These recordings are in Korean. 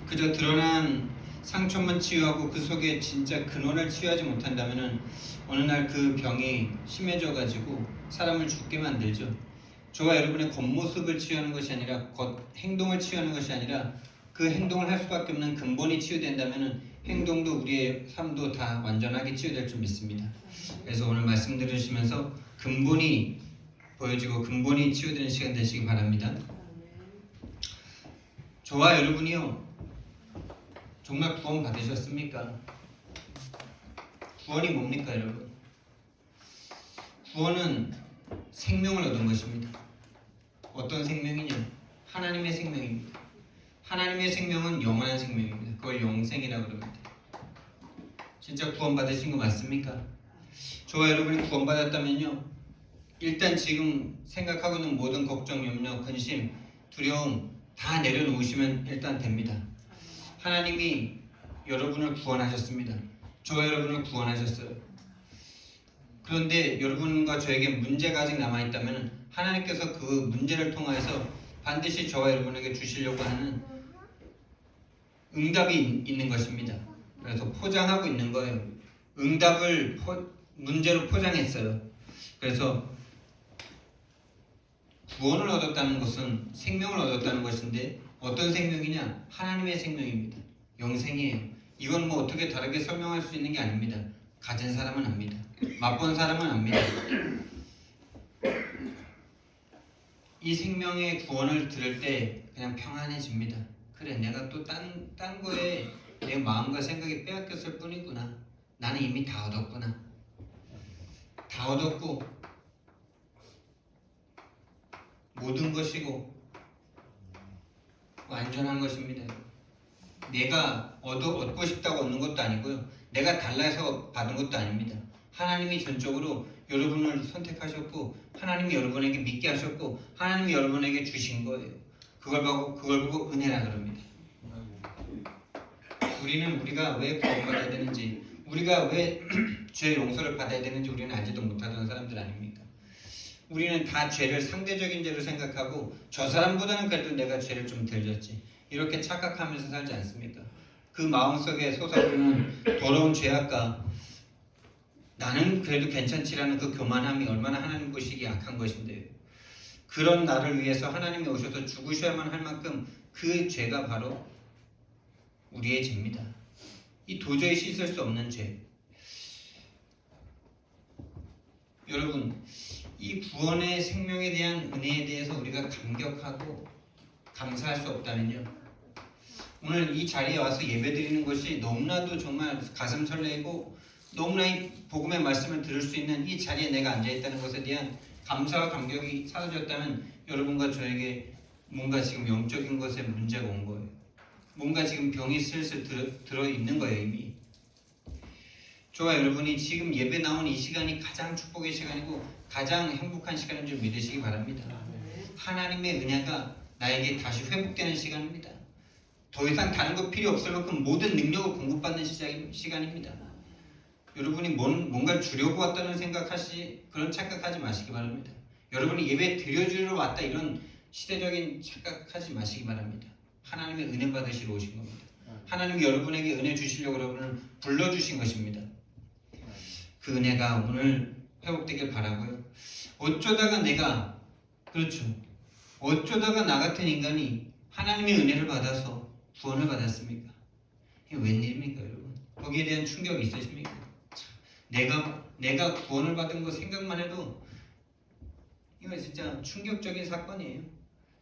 그저 드러난 상처만 치유하고 그 속에 진짜 근원을 치유하지 못한다면은 어느 날 그 병이 심해져가지고 사람을 죽게 만들죠. 저와 여러분의 겉모습을 치유하는 것이 아니라 행동을 치유하는 것이 아니라 그 행동을 할 수밖에 없는 근본이 치유된다면은 행동도 우리의 삶도 다 완전하게 치유될 줄 믿습니다. 그래서 오늘 말씀 들으시면서 근본이 보여지고 근본이 치유되는 시간 되시기 바랍니다. 저와 여러분이요, 정말 구원 받으셨습니까? 구원이 뭡니까, 여러분? 구원은 생명을 얻은 것입니다. 어떤 생명이냐? 하나님의 생명입니다. 하나님의 생명은 영원한 생명입니다. 그걸 영생이라고 그럽니다. 진짜 구원 받으신 거 맞습니까? 저와 여러분이 구원 받았다면요, 일단 지금 생각하고 있는 모든 걱정, 염려, 근심, 두려움 다 내려놓으시면 일단 됩니다. 하나님이 여러분을 구원하셨습니다. 저와 여러분을 구원하셨어요. 그런데 여러분과 저에게 문제가 아직 남아있다면 하나님께서 그 문제를 통해서 반드시 저와 여러분에게 주시려고 하는 응답이 있는 것입니다. 그래서 포장하고 있는 거예요. 응답을 문제로 포장했어요. 그래서 구원을 얻었다는 것은 생명을 얻었다는 것인데 어떤 생명이냐? 하나님의 생명입니다. 영생이에요. 이건 뭐 어떻게 다르게 설명할 수 있는 게 아닙니다. 가진 사람은 압니다. 맛본 사람은 압니다. 이 생명의 구원을 들을 때 그냥 평안해집니다. 그래, 내가 또 딴 거에 내 마음과 생각이 빼앗겼을 뿐이구나. 나는 이미 다 얻었구나. 다 얻었고 모든 것이고 완전한 것입니다. 내가 얻고 싶다고 얻는 것도 아니고요. 내가 달라서 받은 것도 아닙니다. 하나님이 전적으로 여러분을 선택하셨고 하나님이 여러분에게 믿게 하셨고 하나님이 여러분에게 주신 거예요. 그걸 보고 은혜라 그럽니다. 우리는 우리가 왜 구원받아야 되는지, 우리가 왜 죄 용서를 받아야 되는지 우리는 알지도 못하던 사람들 아닙니까? 우리는 다 죄를 상대적인 죄로 생각하고 저 사람보다는 그래도 내가 죄를 좀 덜 졌지, 이렇게 착각하면서 살지 않습니까? 그 마음속에 솟아오르는 더러운 죄악과 나는 그래도 괜찮지라는 그 교만함이 얼마나 하나님 보시기에 악한 것인데요. 그런 나를 위해서 하나님이 오셔서 죽으셔야만 할 만큼 그 죄가 바로 우리의 죄입니다. 이 도저히 씻을 수 없는 죄. 여러분, 이 구원의 생명에 대한 은혜에 대해서 우리가 감격하고 감사할 수 없다면요, 오늘 이 자리에 와서 예배드리는 것이 너무나도 정말 가슴 설레고 너무나 이 복음의 말씀을 들을 수 있는 이 자리에 내가 앉아있다는 것에 대한 감사와 감격이 사라졌다면 여러분과 저에게 뭔가 지금 영적인 것에 문제가 온 거예요. 뭔가 지금 병이 슬슬 들어있는 거예요. 이미 저와 여러분이 지금 예배 나온 이 시간이 가장 축복의 시간이고 가장 행복한 시간인 줄 믿으시기 바랍니다. 하나님의 은혜가 나에게 다시 회복되는 시간입니다. 더 이상 다른 거 필요 없을 만큼 모든 능력을 공급받는 시간입니다. 여러분이 뭔가 주려고 왔다는 그런 착각하지 마시기 바랍니다. 여러분이 예배 드려주러 왔다 이런 시대적인 착각하지 마시기 바랍니다. 하나님의 은혜 받으시러 오신 겁니다. 하나님이 여러분에게 은혜 주시려고 여러분을 불러주신 것입니다. 그 은혜가 오늘 회복되길 바라고요. 어쩌다가 나 같은 인간이 하나님의 은혜를 받아서 구원을 받았습니까? 이게 웬일입니까, 여러분? 거기에 대한 충격이 있으십니까? 내가 구원을 받은 거 생각만 해도 이거 진짜 충격적인 사건이에요.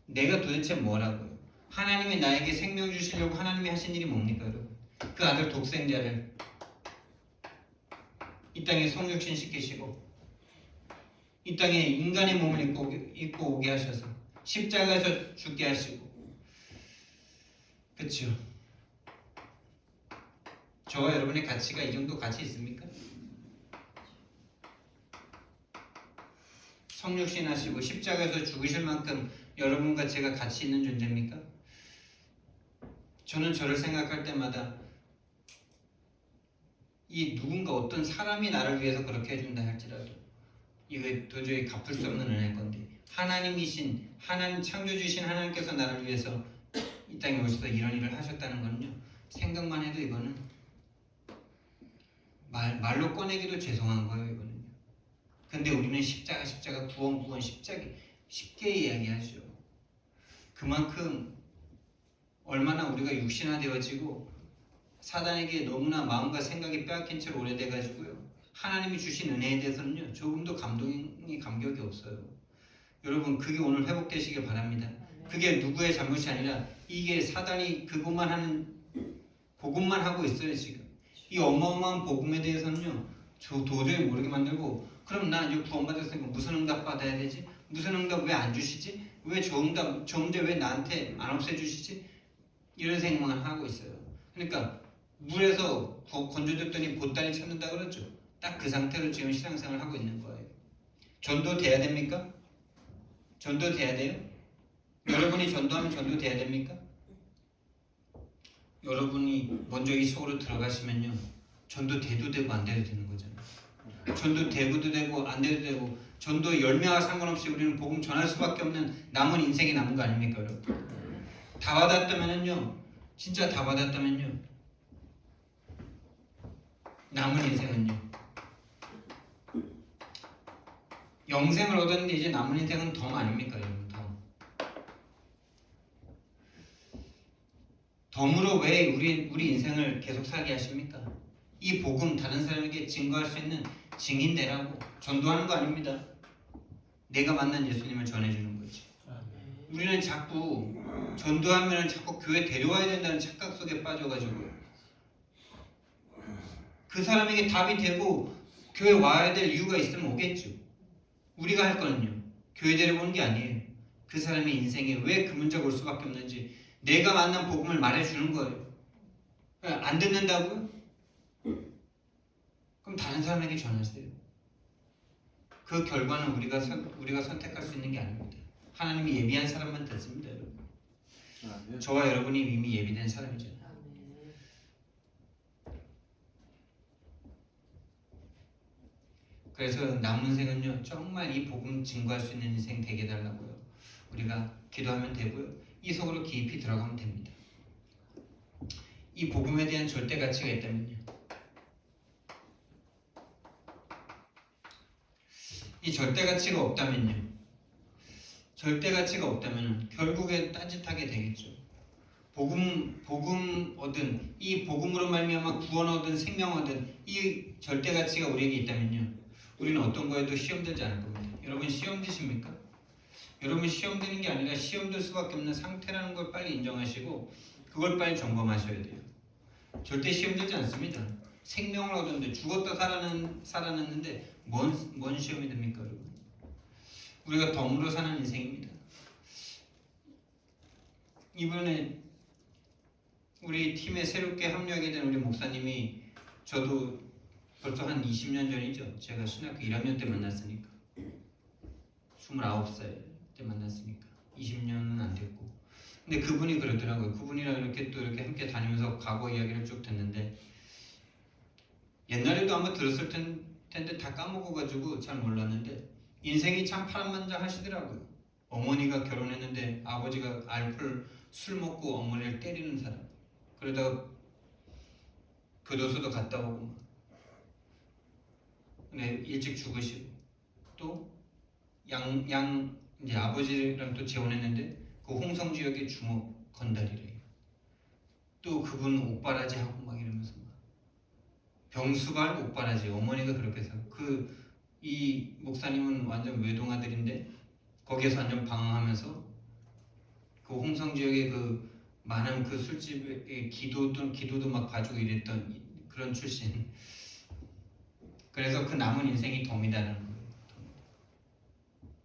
내가 도대체 뭐라고요? 하나님이 나에게 생명 주시려고 하나님이 하신 일이 뭡니까, 여러분? 그 아들 독생자를 이 땅에 성육신 시키시고 이 땅에 인간의 몸을 입고 오게 하셔서 십자가에서 죽게 하시고, 그렇죠? 저와 여러분의 가치가 이 정도 가치 있습니까? 성육신 하시고 십자가에서 죽으실 만큼 여러분과 제가 가치 있는 존재입니까? 저는 저를 생각할 때마다 이 누군가 어떤 사람이 나를 위해서 그렇게 해준다 할지라도 이거 도저히 갚을 수 없는 은혜일 건데, 하나님 창조주신 하나님께서 나를 위해서 이 땅에 오셔서 이런 일을 하셨다는 거는요. 생각만 해도 이거는 말로 꺼내기도 죄송한 거예요. 이거는요. 근데 우리는 십자가 구원 십자가 쉽게 이야기하죠. 그만큼 얼마나 우리가 육신화되어지고 사단에게 너무나 마음과 생각이 빼앗긴 채로 오래돼가지고요. 하나님이 주신 은혜에 대해서는요. 조금도 감격이 없어요. 여러분 그게 오늘 회복되시길 바랍니다. 그게 누구의 잘못이 아니라 이게 사단이 그것만 하고 있어요. 지금 이 어마어마한 복음에 대해서는요. 저 도저히 모르게 만들고 그럼 나 이제 구원받았으니까 무슨 응답 받아야 되지? 무슨 응답 왜 안 주시지? 왜 저 문제 왜 나한테 안 없애주시지? 이런 생각만 하고 있어요. 그러니까 물에서 건져줬더니 보따리 찾는다 그랬죠. 딱 그 상태로 지금 신앙생활을 하고 있는 거예요. 전도돼야 됩니까? 전도돼야 돼요? 여러분이 전도하면 전도돼야 됩니까? 여러분이 먼저 이 속으로 들어가시면요. 전도돼도 되고 안 돼도 되는 거잖아요. 전도되고도 되고 안 돼도 되고 전도 열매와 상관없이 우리는 복음 전할 수밖에 없는 남은 인생이 남은 거 아닙니까 여러분? 다 받았다면요. 진짜 다 받았다면요. 남은 인생은요. 영생을 얻었는데 이제 남은 인생은 덤 아닙니까 여러분? 덤으로 왜 우리 인생을 계속 살게 하십니까? 이 복음 다른 사람에게 증거할 수 있는 증인되라고 전도하는 거 아닙니다. 내가 만난 예수님을 전해주는 거지. 우리는 자꾸 전도하면 자꾸 교회 데려와야 된다는 착각 속에 빠져가지고 그 사람에게 답이 되고 교회 와야 될 이유가 있으면 오겠죠. 우리가 할 거는요. 교회 데려오는 게 아니에요. 그 사람의 인생에 왜 그 문제가 올 수밖에 없는지 내가 만난 복음을 말해주는 거예요. 안 듣는다고요? 그럼 다른 사람에게 전하세요. 그 결과는 우리가 선택할 수 있는 게 아닙니다. 하나님이 예비한 사람만 듣습니다, 여러분. 저와 여러분이 이미 예비된 사람이잖아요. 그래서 남은 인생은요, 정말 이 복음 증거할 수 있는 인생 되게 해달라고요. 우리가 기도하면 되고요. 이 속으로 깊이 들어가면 됩니다. 이 복음에 대한 절대 가치가 있다면요. 이 절대 가치가 없다면요. 절대 가치가 없다면 결국에 딴짓하게 되겠죠. 복음 얻은 이 복음으로 말미암아 구원 얻은 생명 얻은 이 절대 가치가 우리에게 있다면요. 우리는 어떤 거에도 시험 들지 않을 겁니다. 여러분 시험 드십니까? 여러분 시험 드는 게 아니라 시험 들 수밖에 없는 상태라는 걸 빨리 인정하시고 그걸 빨리 점검하셔야 돼요. 절대 시험 들지 않습니다. 생명을 얻었는데 죽었다 살아났는데 뭔 시험이 됩니까 여러분? 우리가 덤으로 사는 인생입니다. 이번에 우리 팀에 새롭게 합류하게 된 우리 목사님이 저도 벌써 한 20년 전이죠. 제가 신학교 1학년 때 만났으니까 29살 때 만났으니까 20년은 안 됐고 근데 그분이 그러더라고요. 그분이랑 이렇게 또 이렇게 함께 다니면서 과거 이야기를 쭉 듣는데 옛날에도 아마 들었을 텐데 다 까먹어가지고 잘 몰랐는데 인생이 참 파란만장하시더라고요. 어머니가 결혼했는데 아버지가 알코올 술 먹고 어머니를 때리는 사람. 그러다가 교도소도 갔다 오고 근데 일찍 죽으시고 또 이제 아버지랑 또 재혼했는데 그 홍성 지역의 주먹 건달이래요. 또 그분 옥바라지 하고 막 이러면서 막 병수발 옥바라지 어머니가 그렇게 해서 이 목사님은 완전 외동아들인데 거기에서 완전 방황하면서 그 홍성 지역의 그 많은 그 술집에 기도도 막 봐주고 이랬던 그런 출신. 그래서 그 남은 인생이 덤이다라는 거예요.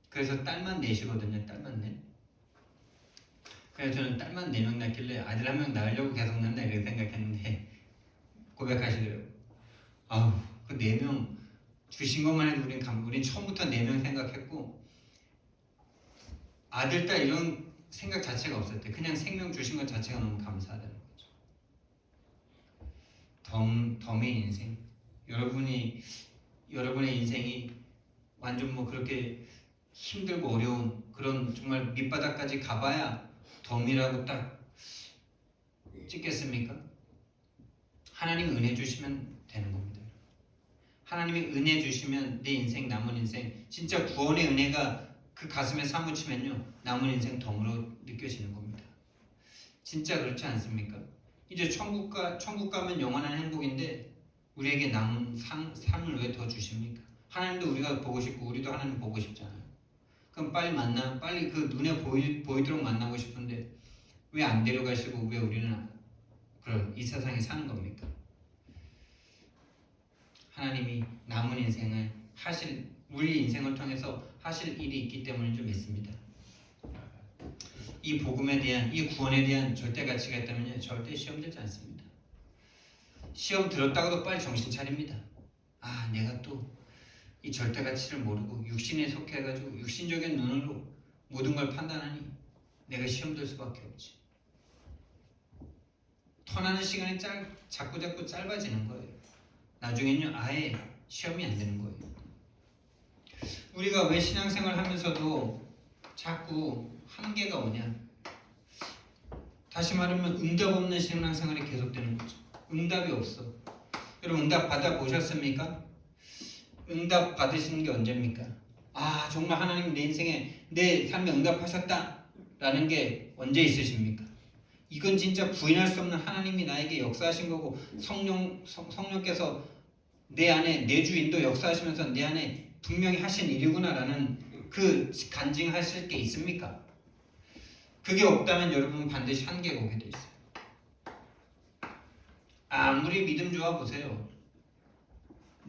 그래서 딸만 넷이거든요. 딸만 넷. 그래서 저는 딸만 4명 낳길래 아들 1명 낳으려고 계속 낳나 이렇게 생각했는데 고백하시더라고요. 아우 그 4명 주신 것만 해도 우린 처음부터 4명 생각했고 아들 딸 이런 생각 자체가 없었대. 그냥 생명 주신 것 자체가 너무 감사하다는 거죠. 덤의 인생. 여러분의 인생이 완전 뭐 그렇게 힘들고 어려운 그런 정말 밑바닥까지 가봐야 덤이라고 딱 찍겠습니까? 하나님이 은혜 주시면 되는 겁니다. 하나님이 은혜 주시면 내 인생, 남은 인생, 진짜 구원의 은혜가 그 가슴에 사무치면요, 남은 인생 덤으로 느껴지는 겁니다. 진짜 그렇지 않습니까? 이제 천국 가면 영원한 행복인데 우리에게 남은 삶을 왜 더 주십니까? 하나님도 우리가 보고 싶고 우리도 하나님 보고 싶잖아요. 그럼 빨리 그 눈에 보이도록 만나고 싶은데 왜 안 데려가시고 왜 우리는 이 세상에 사는 겁니까? 하나님이 남은 인생을 우리 인생을 통해서 하실 일이 있기 때문인 줄 믿습니다. 이 복음에 대한, 이 구원에 대한 절대 가치가 있다면 절대 시험 들지 않습니다. 시험 들었다가도 빨리 정신 차립니다. 내가 또 이 절대 가치를 모르고 육신에 속해가지고 육신적인 눈으로 모든 걸 판단하니 내가 시험 들 수밖에 없지. 터나는 시간이 자꾸 짧아지는 거예요. 나중에는 아예 시험이 안 되는 거예요. 우리가 왜 신앙생활 하면서도 자꾸 한계가 오냐? 다시 말하면 응답 없는 신앙생활이 계속되는 거죠. 응답이 없어. 여러분 응답 받아보셨습니까? 응답 받으시는 게 언제입니까? 정말 하나님 내 인생에 내 삶에 응답하셨다 라는 게 언제 있으십니까? 이건 진짜 부인할 수 없는 하나님이 나에게 역사하신 거고 성령께서 내 안에 내주인도 역사하시면서 내 안에 분명히 하신 일이구나 라는 그 간증하실 게 있습니까? 그게 없다면 여러분 반드시 한계가 오게 돼 있어요. 아무리 믿음 좋아 보세요.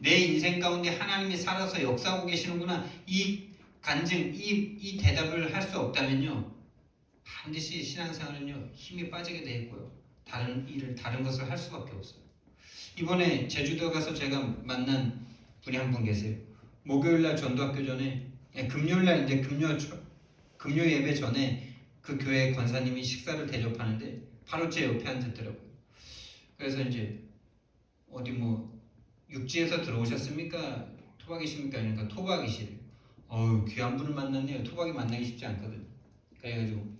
내 인생 가운데 하나님이 살아서 역사하고 계시는구나 이 간증, 이 대답을 할 수 없다면요 반드시 신앙생활은요 힘이 빠지게 돼 있고요 다른 것을 할 수밖에 없어요. 이번에 제주도 가서 제가 만난 분이 한 분 계세요. 목요일날 전도학교 전에 금요일날 이제 금요 예배 전에 그 교회 권사님이 식사를 대접하는데 바로 제 옆에 앉았더라고요. 그래서 이제 어디 육지에서 들어오셨습니까? 토박이십니까? 그러니까 토박이시래요. 귀한 분을 만났네요. 토박이 만나기 쉽지 않거든. 그래가지고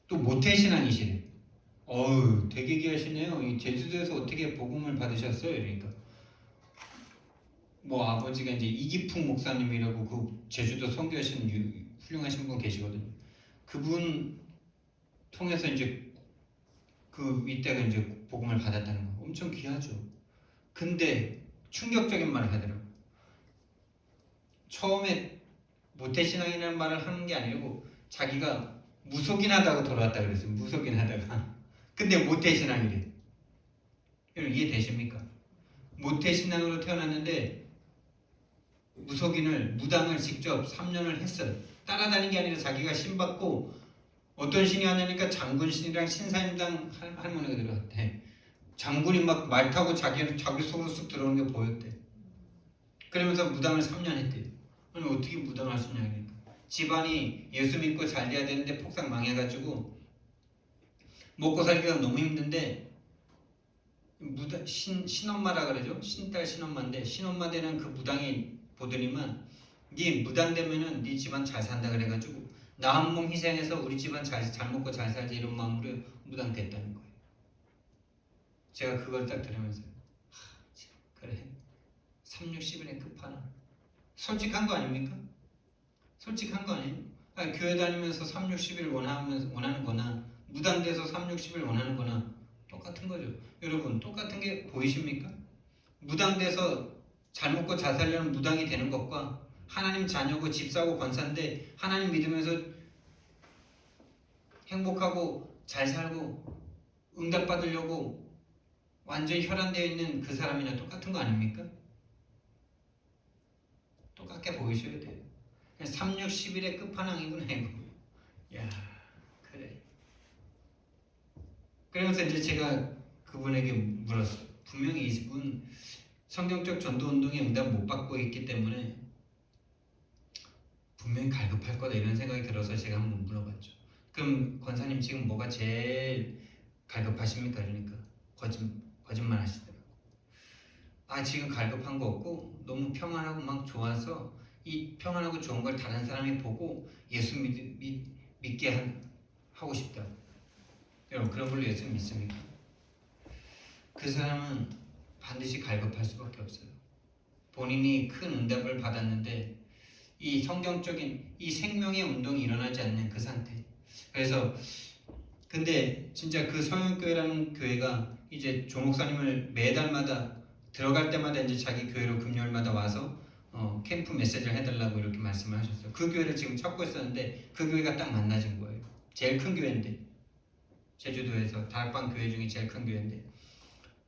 또 모태신앙이시래. 되게 귀하시네요. 이 제주도에서 어떻게 복음을 받으셨어요? 그러니까 아버지가 이제 이기풍 목사님이라고 그 제주도 선교하시는 훌륭하신 분 계시거든요. 그분 통해서 이제 그 이때가 이제 복음을 받았다는 거 엄청 귀하죠. 근데 충격적인 말을 하더라고요. 처음에 모태신앙이라는 말을 하는 게 아니고 자기가 무속인하다고 돌아왔다 그랬어요. 무속인하다가. 근데 모태신앙이래. 여러분 이해되십니까? 모태신앙으로 태어났는데 무당을 직접 3년을 했어요. 따라다닌 게 아니라 자기가 신받고 어떤 신이 하냐니까 장군신이랑 신사임당 할머니가 들어왔대. 장군이 막 말 타고 자기 속으로 쑥 들어오는 게 보였대. 그러면서 무당을 3년 했대요. 아니 어떻게 무당을 할 수 있냐 그러니까. 집안이 예수 믿고 잘 돼야 되는데 폭삭 망해가지고 먹고 살기가 너무 힘든데 신엄마라 그러죠. 신딸 신엄마인데 신엄마 되는 그 무당이 보더니만 네 무당 되면은 네 집안 잘 산다 그래가지고 나 한 몸 희생해서 우리 집안 잘 먹고 잘 살지 이런 마음으로 무당 됐다는 거예요. 제가 그걸 딱 들으면서 그래 360일의 끝판왕 솔직한 거 아닙니까? 솔직한 거 아니에요? 교회 다니면서 360일 원하는 거나 무당돼서 360일 원하는 거나 똑같은 거죠. 여러분 똑같은 게 보이십니까? 무당돼서 잘 먹고 잘 살려는 무당이 되는 것과 하나님 자녀고 집 사고 권사인데 하나님 믿으면서 행복하고 잘 살고 응답 받으려고 완전히 혈안되어 있는 그 사람이나 똑같은 거 아닙니까? 똑같게 보이셔야 돼요. 360일의 끝판왕이구나 이거. 야 그래. 그러면서 이제 제가 그분에게 물었어요. 분명히 이분 성경적 전도운동에 응답 못 받고 있기 때문에 분명히 갈급할 거다 이런 생각이 들어서 제가 한번 물어봤죠. 그럼 권사님 지금 뭐가 제일 갈급하십니까? 그러니까 거짓말 하시더라고요. 지금 갈급한 거 없고 너무 평안하고 막 좋아서 이 평안하고 좋은 걸 다른 사람이 보고 예수 믿게 하고 싶다. 여러분 그런 걸로 예수 믿습니까? 그 사람은 반드시 갈급할 수밖에 없어요. 본인이 큰 응답을 받았는데 이 성경적인 이 생명의 운동이 일어나지 않는 그 상태. 그래서 근데 진짜 그 성령교회라는 교회가 이제 조 목사님을 매달마다 들어갈 때마다 이제 자기 교회로 금요일마다 와서 캠프 메시지를 해달라고 이렇게 말씀을 하셨어요. 그 교회를 지금 찾고 있었는데 그 교회가 딱 만나진 거예요. 제일 큰 교회인데 제주도에서 다락방 교회 중에 제일 큰 교회인데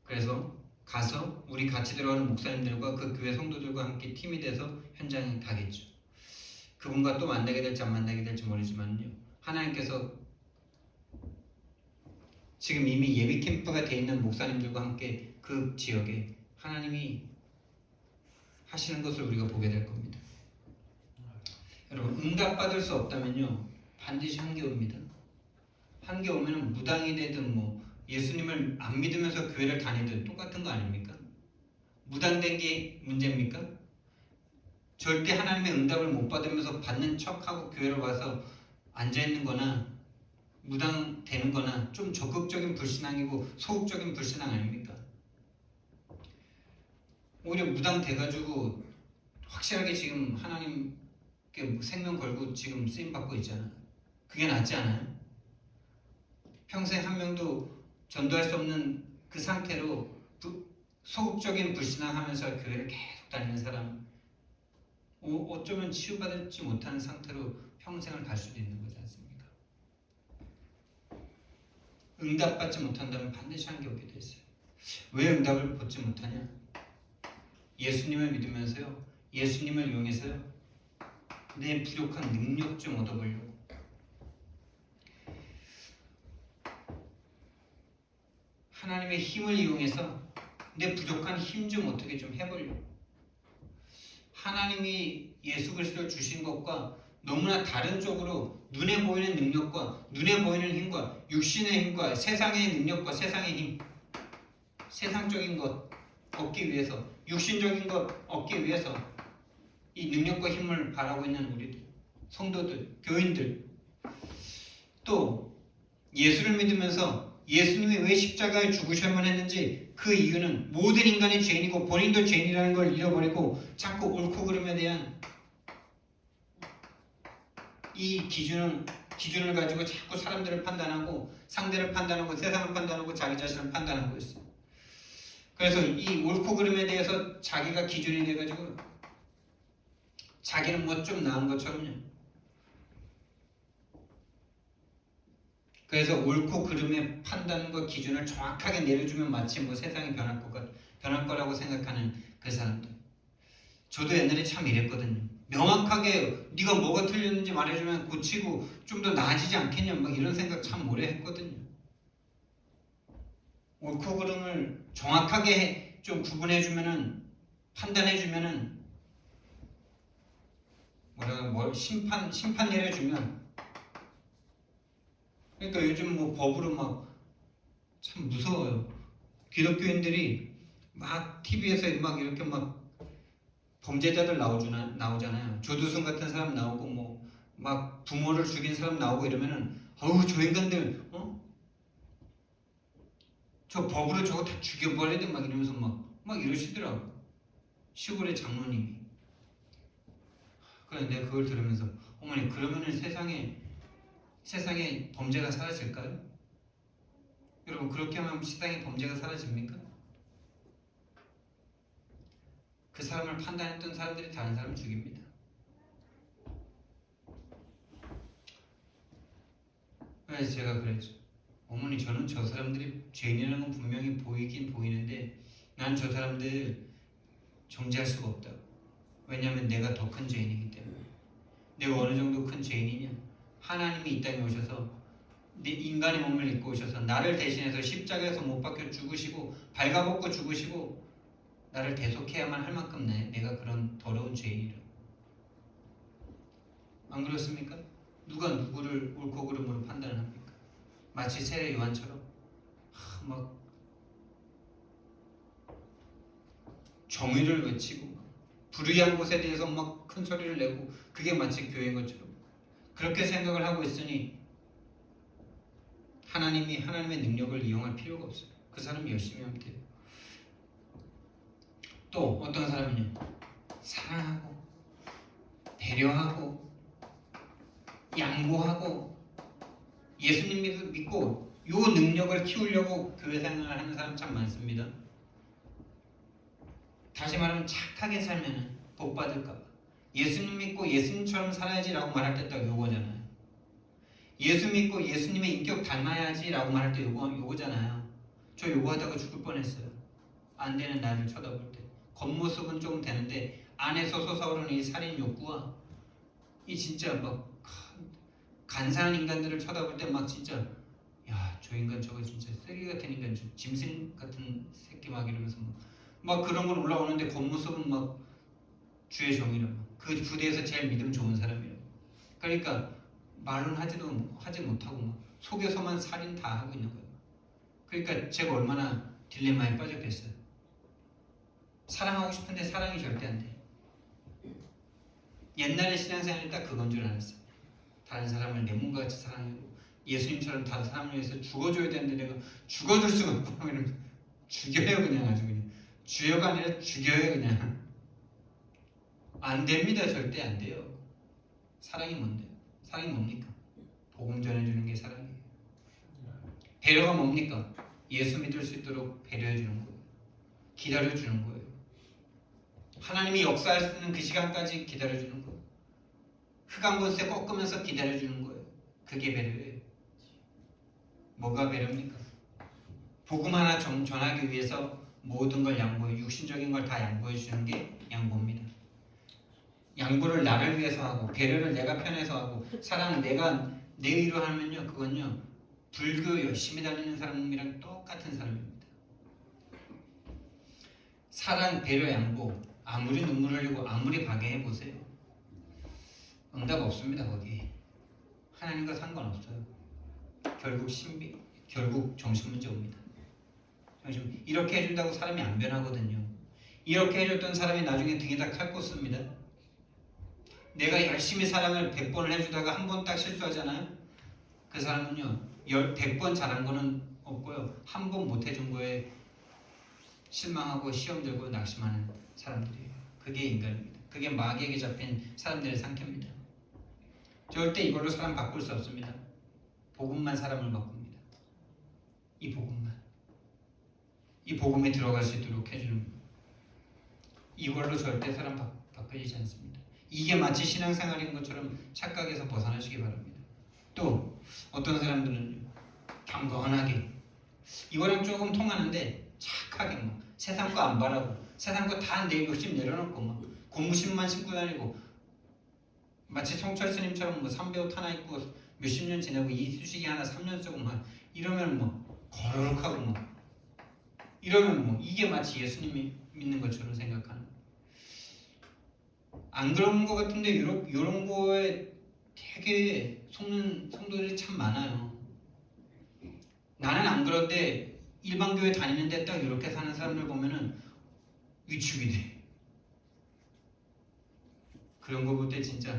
그래서 가서 우리 같이 들어가는 목사님들과 그 교회 성도들과 함께 팀이 돼서 현장에 가겠죠. 그분과 또 만나게 될지 안 만나게 될지 모르지만요. 하나님께서 지금 이미 예비 캠프가 돼 있는 목사님들과 함께 그 지역에 하나님이 하시는 것을 우리가 보게 될 겁니다. 여러분 응답받을 수 없다면요 반드시 한계 옵니다. 한계 오면은 무당이 되든 뭐 예수님을 안 믿으면서 교회를 다니든 똑같은 거 아닙니까? 무당된 게 문제입니까? 절대 하나님의 응답을 못 받으면서 받는 척하고 교회를 와서 앉아있는 거나 무당 되는 거나 좀 적극적인 불신앙이고 소극적인 불신앙 아닙니까? 오히려 무당 돼가지고 확실하게 지금 하나님께 생명 걸고 지금 쓰임 받고 있잖아. 그게 낫지 않아요? 평생 한 명도 전도할 수 없는 그 상태로 소극적인 불신앙 하면서 교회를 계속 다니는 사람 어쩌면 치유받지 못하는 상태로 평생을 갈 수도 있는 거지 않습니까? 응답받지 못한다면 반드시 한계 오게 돼 있어요. 왜 응답을 받지 못하냐? 예수님을 믿으면서요. 예수님을 이용해서요. 내 부족한 능력 좀 얻어보려고. 하나님의 힘을 이용해서 내 부족한 힘 좀 어떻게 좀 해보려고. 하나님이 예수 그리스도를 주신 것과 너무나 다른 쪽으로 눈에 보이는 능력과 눈에 보이는 힘과 육신의 힘과 세상의 능력과 세상의 힘, 세상적인 것 얻기 위해서, 육신적인 것 얻기 위해서 이 능력과 힘을 바라고 있는 우리들, 성도들, 교인들, 또 예수를 믿으면서 예수님이 왜 십자가에 죽으셔야만 했는지 그 이유는 모든 인간이 죄인이고 본인도 죄인이라는 걸 잃어버리고 자꾸 옳고 그름에 대한 이 기준을 가지고 자꾸 사람들을 판단하고 상대를 판단하고 세상을 판단하고 자기 자신을 판단하고 있어요. 그래서 이 옳고 그름에 대해서 자기가 기준이 돼가지고 자기는 뭐 좀 나은 것처럼요. 그래서 옳고 그름의 판단과 기준을 정확하게 내려주면 마치 뭐 세상이 변할 거라고 생각하는 그 사람들. 저도 옛날에 참 이랬거든요. 명확하게 네가 뭐가 틀렸는지 말해주면 고치고 좀 더 나아지지 않겠냐 막 이런 생각 참 오래 했거든요. 옳고 그름을 정확하게 좀 구분해주면은 판단해주면은 심판 내려주면 그러니까 요즘 뭐 법으로 막 참 무서워요. 기독교인들이 막 TV에서 막 이렇게 막 범죄자들 나오잖아요. 조두순 같은 사람 나오고 뭐 막 부모를 죽인 사람 나오고 이러면은 어우 저 인간들 저 법으로 저거 다 죽여버려야 돼 막 이러면서 막 이러시더라고. 시골의 장로님이. 그래 내가 그걸 들으면서 어머니 그러면은 세상에 범죄가 사라질까요? 여러분 그렇게 하면 세상에 범죄가 사라집니까? 그 사람을 판단했던 사람들이 다른 사람을 죽입니다. 그래서 제가 그랬죠. 어머니 저는 저 사람들이 죄인이라는 건 분명히 보이긴 보이는데 난 저 사람들 정죄할 수가 없다. 왜냐하면 내가 더 큰 죄인이기 때문에. 내가 어느 정도 큰 죄인이냐? 하나님이 이 땅에 오셔서 내 인간의 몸을 입고 오셔서 나를 대신해서 십자가에서 못 박혀 죽으시고 발가벗고 죽으시고 나를 대속해야만 할 만큼 내가 그런 더러운 죄인이라. 안 그렇습니까? 누가 누구를 옳고 그름으로 판단을 합니까? 마치 세례 요한처럼 막 정의를 외치고 불의한 것에 대해서 막 큰 소리를 내고 그게 마치 교회인 것처럼 그렇게 생각을 하고 있으니 하나님의 능력을 이용할 필요가 없어요. 그 사람이 열심히 하면 돼요. 또 어떤 사람은요, 사랑하고 배려하고 양보하고 예수님 믿고 이 능력을 키우려고 교회 생활을 하는 사람 참 많습니다. 다시 말하면 착하게 살면 복 받을까 봐. 예수님 믿고 예수님처럼 살아야지라고 말할 때 딱 요거잖아요. 예수 믿고 예수님의 인격 닮아야지라고 말할 때 요거잖아요. 저 요거 하다가 죽을 뻔했어요. 안 되는 나를 쳐다볼 때. 겉모습은 좀 되는데 안에서 솟아오르는 이 살인 욕구와 이 진짜 막 간사한 인간들을 쳐다볼 때 막 진짜 야, 저 인간 저거 진짜 쓰레기 같은 인간, 저 짐승 같은 새끼 막 이러면서 막 그런 걸 올라오는데 겉모습은 막 주의 종이라고, 그 부대에서 제일 믿음 좋은 사람이라고. 그러니까 말은 하지 못하고 막 속에서만 살인 다 하고 있는 거예요. 그러니까 제가 얼마나 딜레마에 빠졌겠어요. 사랑하고 싶은데 사랑이 절대 안 돼. 옛날에 신앙생활이 딱 그건 줄 알았어요. 다른 사람을 내 몸과 같이 사랑하고 예수님처럼 다른 사람을 위해서 죽어줘야 되는데 내가 죽어줄 수가 없고 이러면서 죽여요. 그냥 아주 그냥 주여가 아니라 죽여요. 그냥 안 됩니다. 절대 안 돼요. 사랑이 뭔데요? 사랑이 뭡니까? 복음 전해주는 게 사랑이에요. 배려가 뭡니까? 예수 믿을 수 있도록 배려해주는 거예요. 기다려주는 거예요. 하나님이 역사할 수 있는 그 시간까지 기다려주는 거예요. 흑암곳에 꺾으면서 기다려주는 거예요. 그게 배려예요. 뭐가 배려입니까? 복음 하나 전하기 위해서 모든 걸 양보해, 육신적인 걸 다 양보해 주는 게 양보입니다. 양보를 나를 위해서 하고 배려를 내가 편해서 하고 사랑은 내가 내 의로 하면요, 그건요 불교 열심히 다니는 사람이랑 똑같은 사람입니다. 사랑, 배려, 양보 아무리 눈물 흘리고 아무리 방해해 보세요. 응답 없습니다. 거기 하나님과 상관없어요. 결국 정신 문제 옵니다. 이렇게 해준다고 사람이 안 변하거든요. 이렇게 해줬던 사람이 나중에 등에다 칼 꽂습니다. 내가 열심히 사랑을 100번을 해주다가 한 번 딱 실수하잖아요. 그 사람은요 100번 잘한 거는 없고요, 한 번 못 해준 거에 실망하고 시험 들고 낙심하는 사람들이에요. 그게 인간입니다. 그게 마귀에게 잡힌 사람들의 상태입니다. 절대 이걸로 사람 바꿀 수 없습니다. 복음만 사람을 바꿉니다. 이 복음만, 이 복음에 들어갈 수 있도록 해주는 것, 이걸로 절대 사람 바뀌지 않습니다. 이게 마치 신앙생활인 것처럼 착각해서 벗어나시기 바랍니다. 또 어떤 사람들은 경건하게 이거랑 조금 통하는데 착하게 막 세상 거 안 바라고 세상 거 다 내 욕심 내려놓고 막 고무신만 신고 다니고 마치 성철 스님처럼 뭐 삼배옷 하나 입고 몇십 년 지내고 이쑤시개 하나 3년 쓰고 막 이러면 뭐 거룩하고 뭐 이러면 뭐 이게 마치 예수님이 믿는 것처럼 생각하는, 안 그런 것 같은데 이런 거에 되게 속는 성도들이 참 많아요. 나는 안 그런데 일반 교회 다니는데 딱 이렇게 사는 사람들 보면은 위축이 돼. 그런 거 볼 때 진짜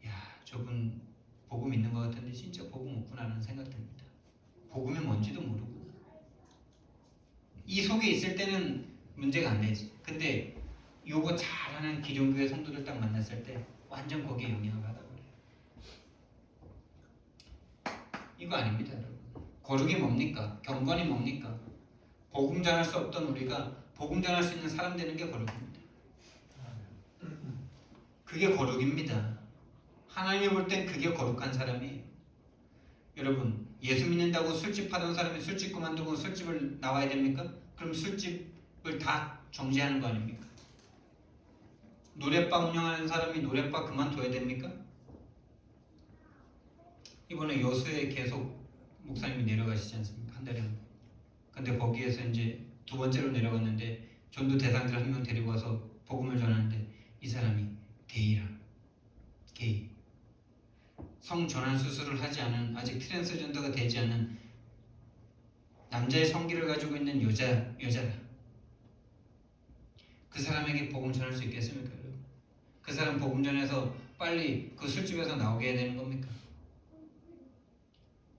야, 저분 복음 있는 것 같은데 진짜 복음 없구나라는 생각 듭니다. 복음이 뭔지도 모르고 이 속에 있을 때는 문제가 안 되지. 근데 요거 잘하는 기존교회 성도들 딱 만났을 때 완전 거기에 영향을 받아버려요. 이거 아닙니다, 여러분. 거룩이 뭡니까? 경건이 뭡니까? 복음 전할 수 없던 우리가 복음 전할 수 있는 사람 되는 게 거룩입니다. 그게 거룩입니다. 하나님이 볼 땐 그게 거룩한 사람이에요. 여러분, 예수 믿는다고 술집 하던 사람이 술집 그만두고 술집을 나와야 됩니까? 그럼 술집을 다 정지하는 거 아닙니까? 노래방 운영하는 사람이 노래방 그만둬야 됩니까? 이번에 여수에 계속 목사님이 내려가시지 않습니까? 한 달에 한 번. 근데 거기에서 이제 두 번째로 내려갔는데 전도 대상자 한 명 데리고 와서 복음을 전하는데 이 사람이 게이 성전환 수술을 하지 않은, 아직 트랜스젠더가 되지 않은 남자의 성기를 가지고 있는 여자다. 그 사람에게 복음 전할 수 있겠습니까? 그 사람 복음 전해서 빨리 그 술집에서 나오게 해야 되는 겁니까?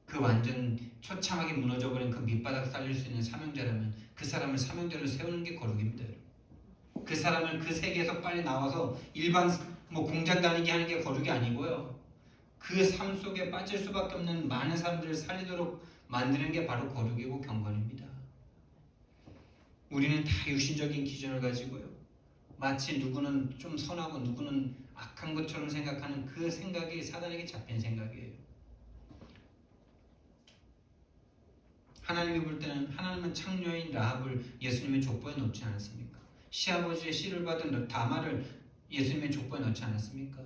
그 완전 처참하게 무너져버린 그 밑바닥 살릴 수 있는 사명자라면 그 사람을 사명자로 세우는 게 거룩입니다. 그 사람을 그 세계에서 빨리 나와서 일반 공장 다니게 하는 게 거룩이 아니고요. 그 삶 속에 빠질 수밖에 없는 많은 사람들을 살리도록 만드는 게 바로 거룩이고 경건입니다. 우리는 다 육신적인 기준을 가지고요. 마치 누구는 좀 선하고 누구는 악한 것처럼 생각하는 그 생각이 사단에게 잡힌 생각이에요. 하나님이 볼 때는 하나님은 창녀인 라합을 예수님의 족보에 넣지 않았습니까? 시아버지의 씨를 받은 다말을 예수님의 족보에 넣지 않았습니까?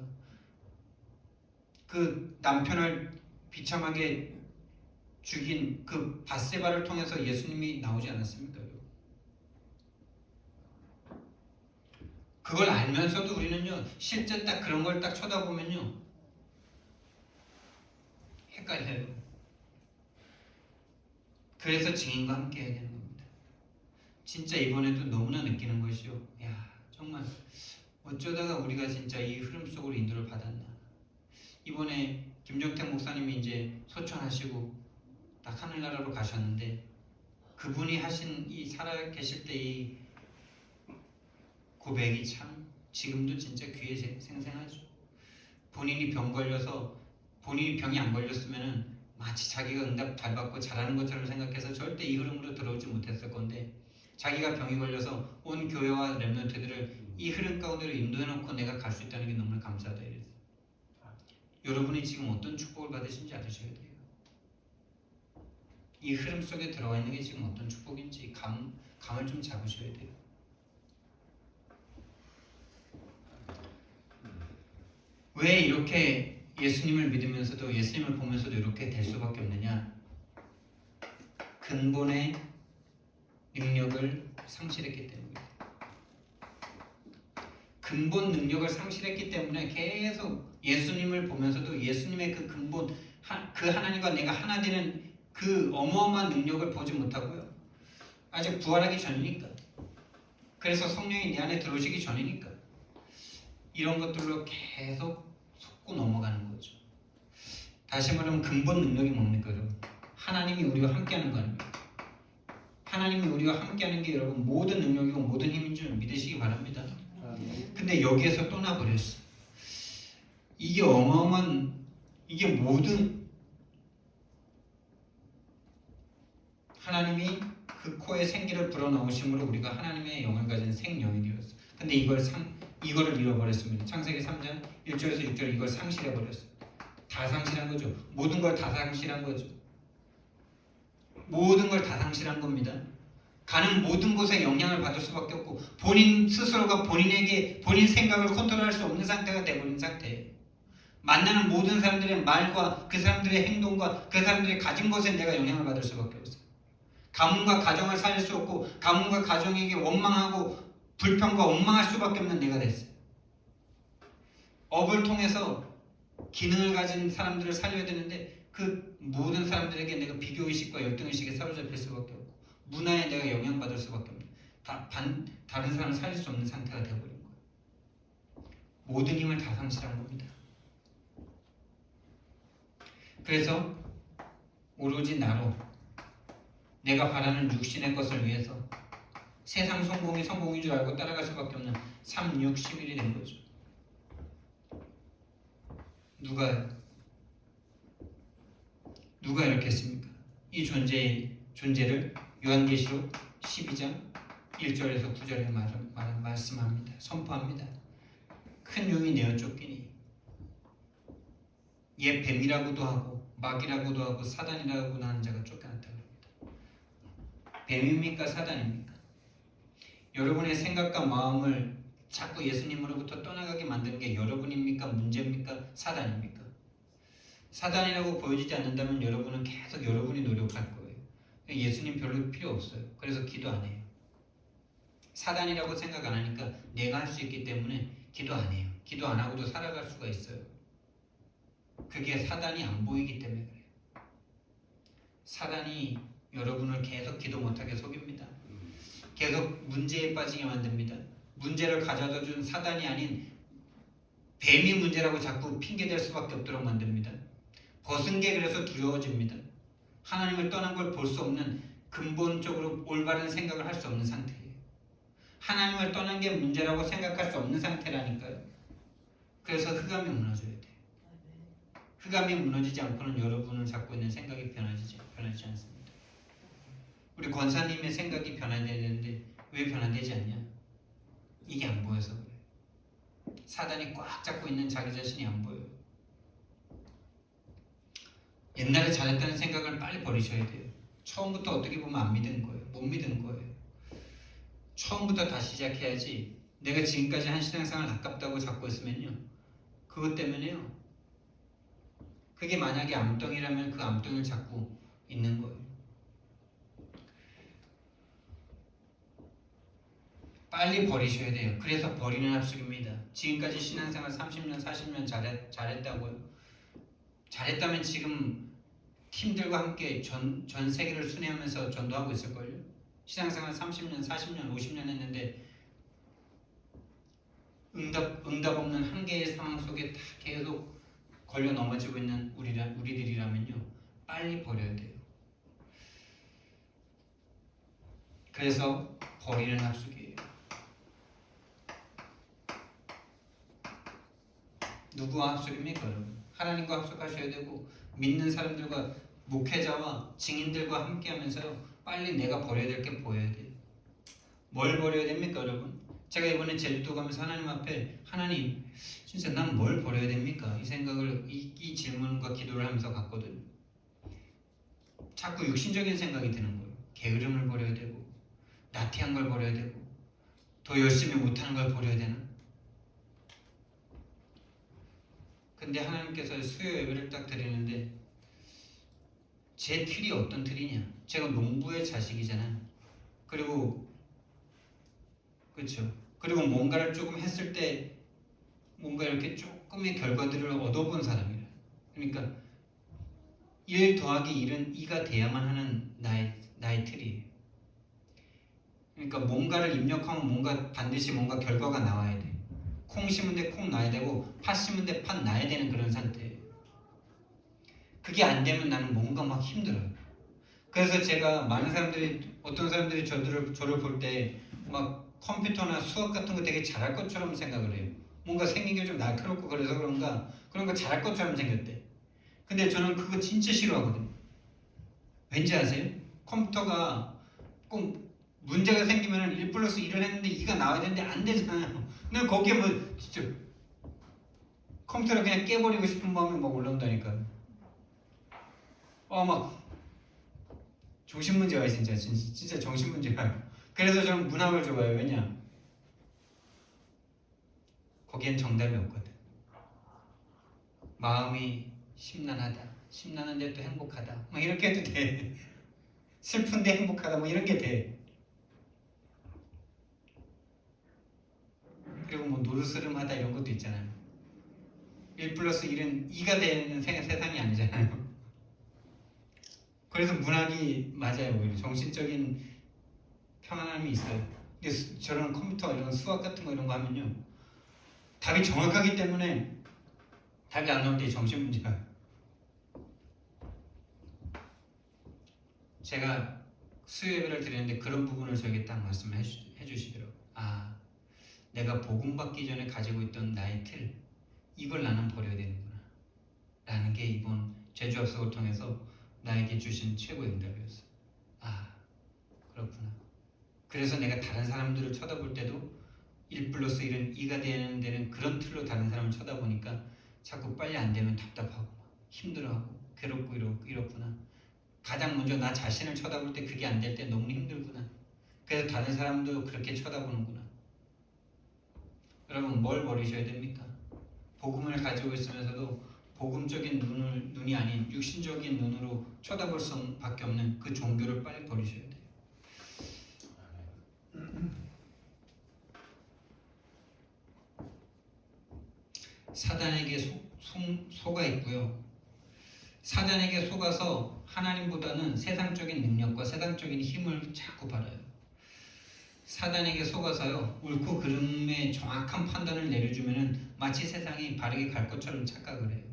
그 남편을 비참하게 죽인 그 밧세바를 통해서 예수님이 나오지 않았습니까? 그걸 알면서도 우리는요, 실제 딱 그런 걸 딱 쳐다보면요, 헷갈려요. 그래서 증인과 함께 해야 되는 겁니다. 진짜 이번에도 너무나 느끼는 것이요. 야, 정말 어쩌다가 우리가 진짜 이 흐름 속으로 인도를 받았나. 이번에 김정택 목사님이 이제 소천하시고 딱 하늘나라로 가셨는데 그분이 하신 이 살아 계실 때 이 고백이 참 지금도 진짜 귀에 생생하죠. 본인이 병 걸려서 본인이 병이 안 걸렸으면은 마치 자기가 응답 잘 받고 잘하는 것처럼 생각해서 절대 이 흐름으로 들어오지 못했을 건데 자기가 병이 걸려서 온 교회와 렘넌트들을 이 흐름 가운데로 인도해놓고 내가 갈 수 있다는 게 너무나 감사하다 이랬어요. 여러분이 지금 어떤 축복을 받으신지 알으셔야 돼요. 이 흐름 속에 들어와 있는 게 지금 어떤 축복인지 감을 좀 잡으셔야 돼요. 왜 이렇게 예수님을 믿으면서도 예수님을 보면서도 이렇게 될 수밖에 없느냐? 근본의 능력을 상실했기 때문입니다. 근본 능력을 상실했기 때문에 계속 예수님을 보면서도 예수님의 그 근본 그 하나님과 내가 하나 되는 그 어마어마한 능력을 보지 못하고요. 아직 부활하기 전이니까. 그래서 성령이 내 안에 들어오시기 전이니까. 이런 것들로 계속 속고 넘어가는 거죠. 다시 말하면 근본 능력이 뭡니까 여러분? 하나님이 우리와 함께하는 거 아닙니까? 하나님이 우리와 함께하는 게 여러분 모든 능력이고 모든 힘인 줄 믿으시기 바랍니다. 근데 여기에서 떠나버렸어. 이게 어마어마한 이게 모든 하나님이 그 코에 생기를 불어넣으심으로 우리가 하나님의 영을 가진 생명이 되었어. 근데 이거를 잃어버렸습니다. 창세기 3장 1절에서 6절 이걸 상실해버렸어. 다 상실한 거죠. 모든 걸 다 상실한 거죠. 모든 걸 다 상실한 겁니다. 가는 모든 곳에 영향을 받을 수밖에 없고 본인 스스로가 본인 생각을 컨트롤할 수 없는 상태가 되어버린 상태예요. 만나는 모든 사람들의 말과 그 사람들의 행동과 그 사람들이 가진 것에 내가 영향을 받을 수밖에 없어요. 가문과 가정을 살릴 수 없고 가문과 가정에게 원망하고 불평과 원망할 수밖에 없는 내가 됐어요. 업을 통해서 기능을 가진 사람들을 살려야 되는데 그 모든 사람들에게 내가 비교의식과 열등의식에 사로잡힐 수밖에 없고 문화에 내가 영향받을 수밖에 없는 다른 사람을 살릴 수 없는 상태가 되어버린 거예요. 모든 힘을 다 상실한 겁니다. 그래서 오로지 나로 내가 바라는 육신의 것을 위해서 세상 성공이 성공인 줄 알고 따라갈 수밖에 없는 3, 6, 11이 된 거죠. 누가 이렇게 했습니까? 이 존재를 요한계시록 12장 1절에서 9절에 말씀합니다. 선포합니다. 큰 용이 내어 쫓기니 옛 뱀이라고도 하고 마귀라고도 하고 사단이라고도 하는 자가 쫓겨났다고 합니다. 뱀입니까? 사단입니까? 여러분의 생각과 마음을 자꾸 예수님으로부터 떠나가게 만드는 게 여러분입니까? 문제입니까? 사단입니까? 사단이라고 보여지지 않는다면 여러분은 계속 여러분이 노력할 거예요. 예수님 별로 필요 없어요. 그래서 기도 안 해요. 사단이라고 생각 안 하니까 내가 할 수 있기 때문에 기도 안 해요. 기도 안 하고도 살아갈 수가 있어요. 그게 사단이 안 보이기 때문에 그래요. 사단이 여러분을 계속 기도 못하게 속입니다. 계속 문제에 빠지게 만듭니다. 문제를 가져다 준 사단이 아닌 뱀이 문제라고 자꾸 핑계댈 수밖에 없도록 만듭니다. 벗은 게 그래서 두려워집니다. 하나님을 떠난 걸 볼 수 없는 근본적으로 올바른 생각을 할 수 없는 상태예요. 하나님을 떠난 게 문제라고 생각할 수 없는 상태라니까요. 그래서 흑암이 무너져야 돼요. 흑암이 무너지지 않고는 여러분을 잡고 있는 생각이 변하지 않습니다. 우리 권사님의 생각이 변해야 되는데 왜 변화되지 않냐? 이게 안 보여서 그래요. 사단이 꽉 잡고 있는 자기 자신이 안 보여요. 옛날에 잘했다는 생각을 빨리 버리셔야 돼요. 처음부터 어떻게 보면 안 믿은 거예요. 못 믿은 거예요. 처음부터 다시 시작해야지. 내가 지금까지 한 신앙생활 아깝다고 잡고 있으면요, 그것 때문에요, 그게 만약에 암덩이라면 그 암덩이를 잡고 있는 거예요. 빨리 버리셔야 돼요. 그래서 버리는 합숙입니다. 지금까지 신앙생활 30년 40년 잘했다고요? 잘했다면 지금 팀들과 함께 전 세계를 순회하면서 전도하고 있을걸요? 신앙생활 30년 40년 50년 했는데 응답 없는 한계의 상황 속에 다 계속 걸려 넘어지고 있는 우리들이라면요, 빨리 버려야 돼요. 그래서 버리는 합숙이에요. 누구와 합숙입니까, 여러분? 하나님과 합숙하셔야 되고, 믿는 사람들과 목회자와 증인들과 함께하면서요, 빨리 내가 버려야 될 게 보여야 돼요. 뭘 버려야 됩니까, 여러분? 제가 이번에 제주도 가면서 하나님 앞에, 하나님, 진짜 난 뭘 버려야 됩니까? 이 생각을, 이 질문과 기도를 하면서 갔거든요. 자꾸 육신적인 생각이 드는 거예요. 게으름을 버려야 되고, 나태한 걸 버려야 되고, 더 열심히 못하는 걸 버려야 되나? 근데 하나님께서 수요 예배를 딱 드리는데, 제 틀이 어떤 틀이냐? 제가 농부의 자식이잖아요. 그리고 그렇죠. 그리고 뭔가를 조금 했을 때 뭔가 이렇게 조금의 결과들을 얻어본 사람이에요. 그러니까 1 더하기 1은 2가 돼야만 하는 나의 틀이에요. 그러니까 뭔가를 입력하면 반드시 뭔가 결과가 나와야 돼. 콩 심은 데 콩 나야 되고 팥 심은 데 팥 나야 되는 그런 상태예요. 그게 안 되면 나는 뭔가 막 힘들어요. 그래서 제가 어떤 사람들이 저를 볼 때 막 컴퓨터나 수학 같은 거 되게 잘할 것처럼 생각을 해요. 뭔가 생긴 게 좀 날카롭고 그래서 그런가 그런 거 잘할 것처럼 생겼대. 근데 저는 그거 진짜 싫어하거든요. 왠지 아세요? 컴퓨터가 꼭 문제가 생기면 1 플러스 1을 했는데 2가 나와야 되는데 안 되잖아요. 근데 거기에 뭐 진짜 컴퓨터를 그냥 깨버리고 싶은 마음이 막 올라온다니까요. 막 정신문제가 진짜 정신문제가요. 그래서 저는 문학을 좋아해요. 왜냐? 거기엔 정답이 없거든. 마음이 심란하다. 심란한데 또 행복하다. 막 이렇게 해도 돼. 슬픈데 행복하다. 뭐 이런 게 돼. 그리고 뭐 노르스름하다 이런 것도 있잖아요. 1 플러스 1은 2가 되는 세상이 아니잖아요. 그래서 문학이 맞아요. 오히려 정신적인 편안함이 있어요. 근데 저런 컴퓨터 이런 수학 같은 거 이런 거 하면요, 답이 정확하기 때문에 답이 안 나올 때 정신문제가. 제가 수요 예배를 드리는데 그런 부분을 저에게 딱 말씀해 주시더라고요. 내가 복음 받기 전에 가지고 있던 나의 틀, 이걸 나는 버려야 되는구나 라는 게 이번 제주 합숙을 통해서 나에게 주신 최고의 응답이었어요. 그렇구나. 그래서 내가 다른 사람들을 쳐다볼 때도 1 플러스 1은 2가 되는 데는 그런 틀로 다른 사람을 쳐다보니까 자꾸 빨리 안 되면 답답하고 힘들어하고 괴롭고 이렇구나. 가장 먼저 나 자신을 쳐다볼 때 그게 안 될 때 너무 힘들구나. 그래서 다른 사람도 그렇게 쳐다보는구나. 여러분, 뭘 버리셔야 됩니까? 복음을 가지고 있으면서도 복음적인 눈이 아닌 육신적인 눈으로 쳐다볼 수밖에 없는 그 종교를 빨리 버리셔야 돼요. 사단에게 속아 있고요. 사단에게 속아서 하나님보다는 세상적인 능력과 세상적인 힘을 자꾸 바라요. 사단에게 속아서요, 옳고 그름의 정확한 판단을 내려주면은 마치 세상이 바르게 갈 것처럼 착각을 해요.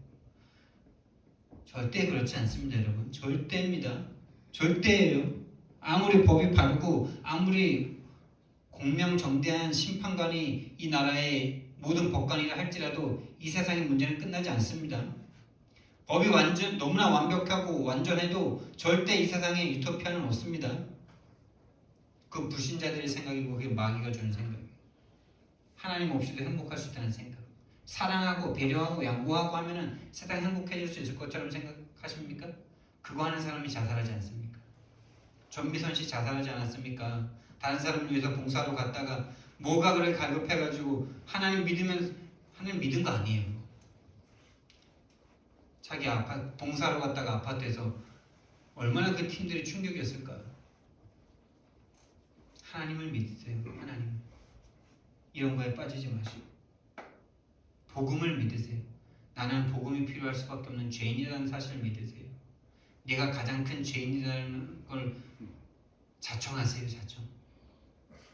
절대 그렇지 않습니다, 여러분. 절대입니다. 절대예요. 아무리 법이 바르고 아무리 공명정대한 심판관이 이 나라의 모든 법관이라 할지라도 이 세상의 문제는 끝나지 않습니다. 법이 너무나 완벽하고 완전해도 절대 이 세상에 유토피아는 없습니다. 그 불신자들의 생각이고 그게 마귀가 주는 생각이에요. 하나님 없이도 행복할 수 있다는 생각. 사랑하고 배려하고 양보하고 하면은 세상이 행복해질 수 있을 것처럼 생각하십니까? 그거 하는 사람이 자살하지 않습니까? 전미선 씨 자살하지 않았습니까? 다른 사람을 위해서 봉사로 갔다가 뭐가 그렇게 갈급해가지고 하나님 믿은 거 아니에요. 자기 봉사로 갔다가 아파트에서 얼마나 그 팀들이 충격이었을까. 하나님을 믿으세요. 하나님. 이런 거에 빠지지 마시고 복음을 믿으세요. 나는 복음이 필요할 수밖에 없는 죄인이라는 사실을 믿으세요. 내가 가장 큰 죄인이라는 걸 자청하세요. 자청.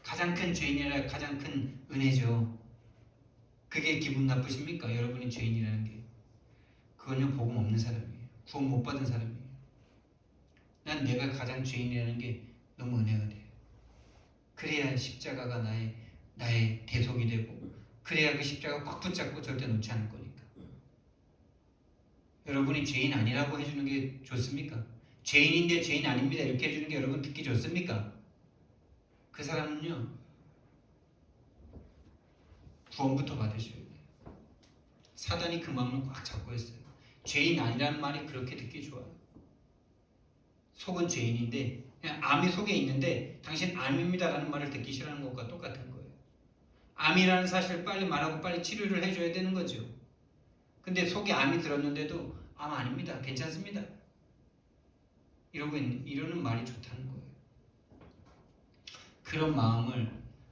가장 큰 죄인이라 가장 큰 은혜죠. 그게 기분 나쁘십니까? 여러분이 죄인이라는 게. 그건요 복음 없는 사람이에요. 구원 못 받은 사람이에요. 난 내가 가장 죄인이라는 게 너무 은혜가 돼요. 그래야 십자가가 나의 대속이 되고 그래야 그 십자가 꽉 붙잡고 절대 놓지 않을 거니까. 여러분이 죄인 아니라고 해주는 게 좋습니까? 죄인인데 죄인 아닙니다 이렇게 해주는 게 여러분 듣기 좋습니까? 그 사람은요 구원부터 받으셔야 돼요. 사단이 그 마음을 꽉 잡고 있어요. 죄인 아니라는 말이 그렇게 듣기 좋아요. 속은 죄인인데 그냥 암이 속에 있는데 당신 암입니다라는 말을 듣기 싫어하는 것과 똑같은 거예요. 암이라는 사실을 빨리 말하고 빨리 치료를 해줘야 되는 거죠. 근데 속에 암이 들었는데도 암 아닙니다. 괜찮습니다. 이러는 말이 좋다는 거예요. 그런 마음을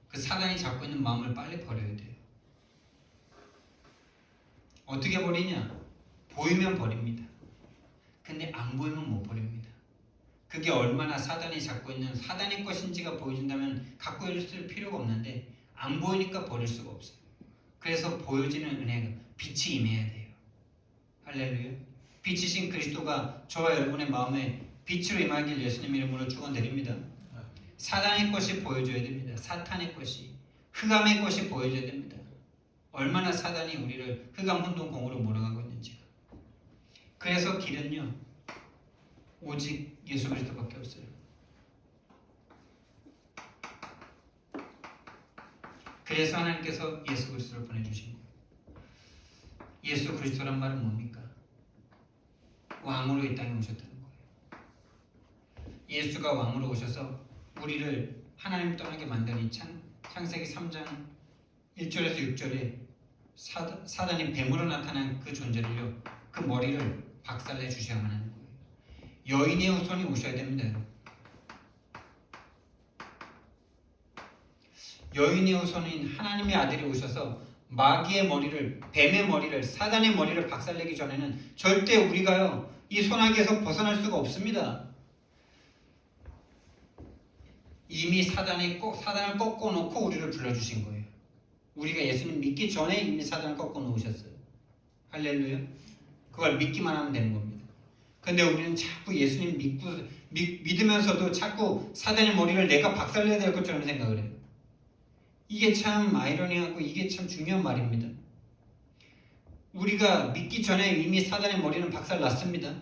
그 사단이 잡고 있는 마음을 빨리 버려야 돼요. 어떻게 버리냐? 보이면 버립니다. 근데 안 보이면 못 버립니다. 그게 얼마나 사단이 잡고 있는 사단의 것인지가 보여준다면 갖고 있을 필요가 없는데 안 보이니까 버릴 수가 없어요. 그래서 보여지는 은혜가 빛이 임해야 돼요. 할렐루야. 빛이신 그리스도가 저와 여러분의 마음에 빛으로 임하길 예수님 이름으로 축원드립니다. 사단의 것이 보여줘야 됩니다. 사탄의 것이 흑암의 것이 보여줘야 됩니다. 얼마나 사단이 우리를 흑암 혼돈공으로 몰아가고 있는지가. 그래서 길은요 오직 예수 그리스도밖에 없어요. 그래서 하나님께서 예수 그리스도를 보내주신 거예요. 예수 그리스도란 말은 뭡니까? 왕으로 이 땅에 오셨다는 거예요. 예수가 왕으로 오셔서 우리를 하나님 떠나게 만드는 창세기 3장 1절에서 6절에 사단이 뱀으로 나타난 그 존재를요 그 머리를 박살내 주셔야만 하는 거예요. 여인의 후손이 오셔야 됩니다. 여인의 후손인 하나님의 아들이 오셔서 마귀의 머리를, 뱀의 머리를, 사단의 머리를 박살내기 전에는 절대 우리가요 이 소나기에서 벗어날 수가 없습니다. 이미 사단을 꺾어 놓고 우리를 불러주신 거예요. 우리가 예수님 믿기 전에 이미 사단을 꺾어 놓으셨어요. 할렐루야. 그걸 믿기만 하면 되는 겁니다. 근데 우리는 자꾸 예수님 믿으면서도 자꾸 사단의 머리를 내가 박살내야 될 것처럼 생각을 해요. 이게 참 아이러니하고 이게 참 중요한 말입니다. 우리가 믿기 전에 이미 사단의 머리는 박살났습니다.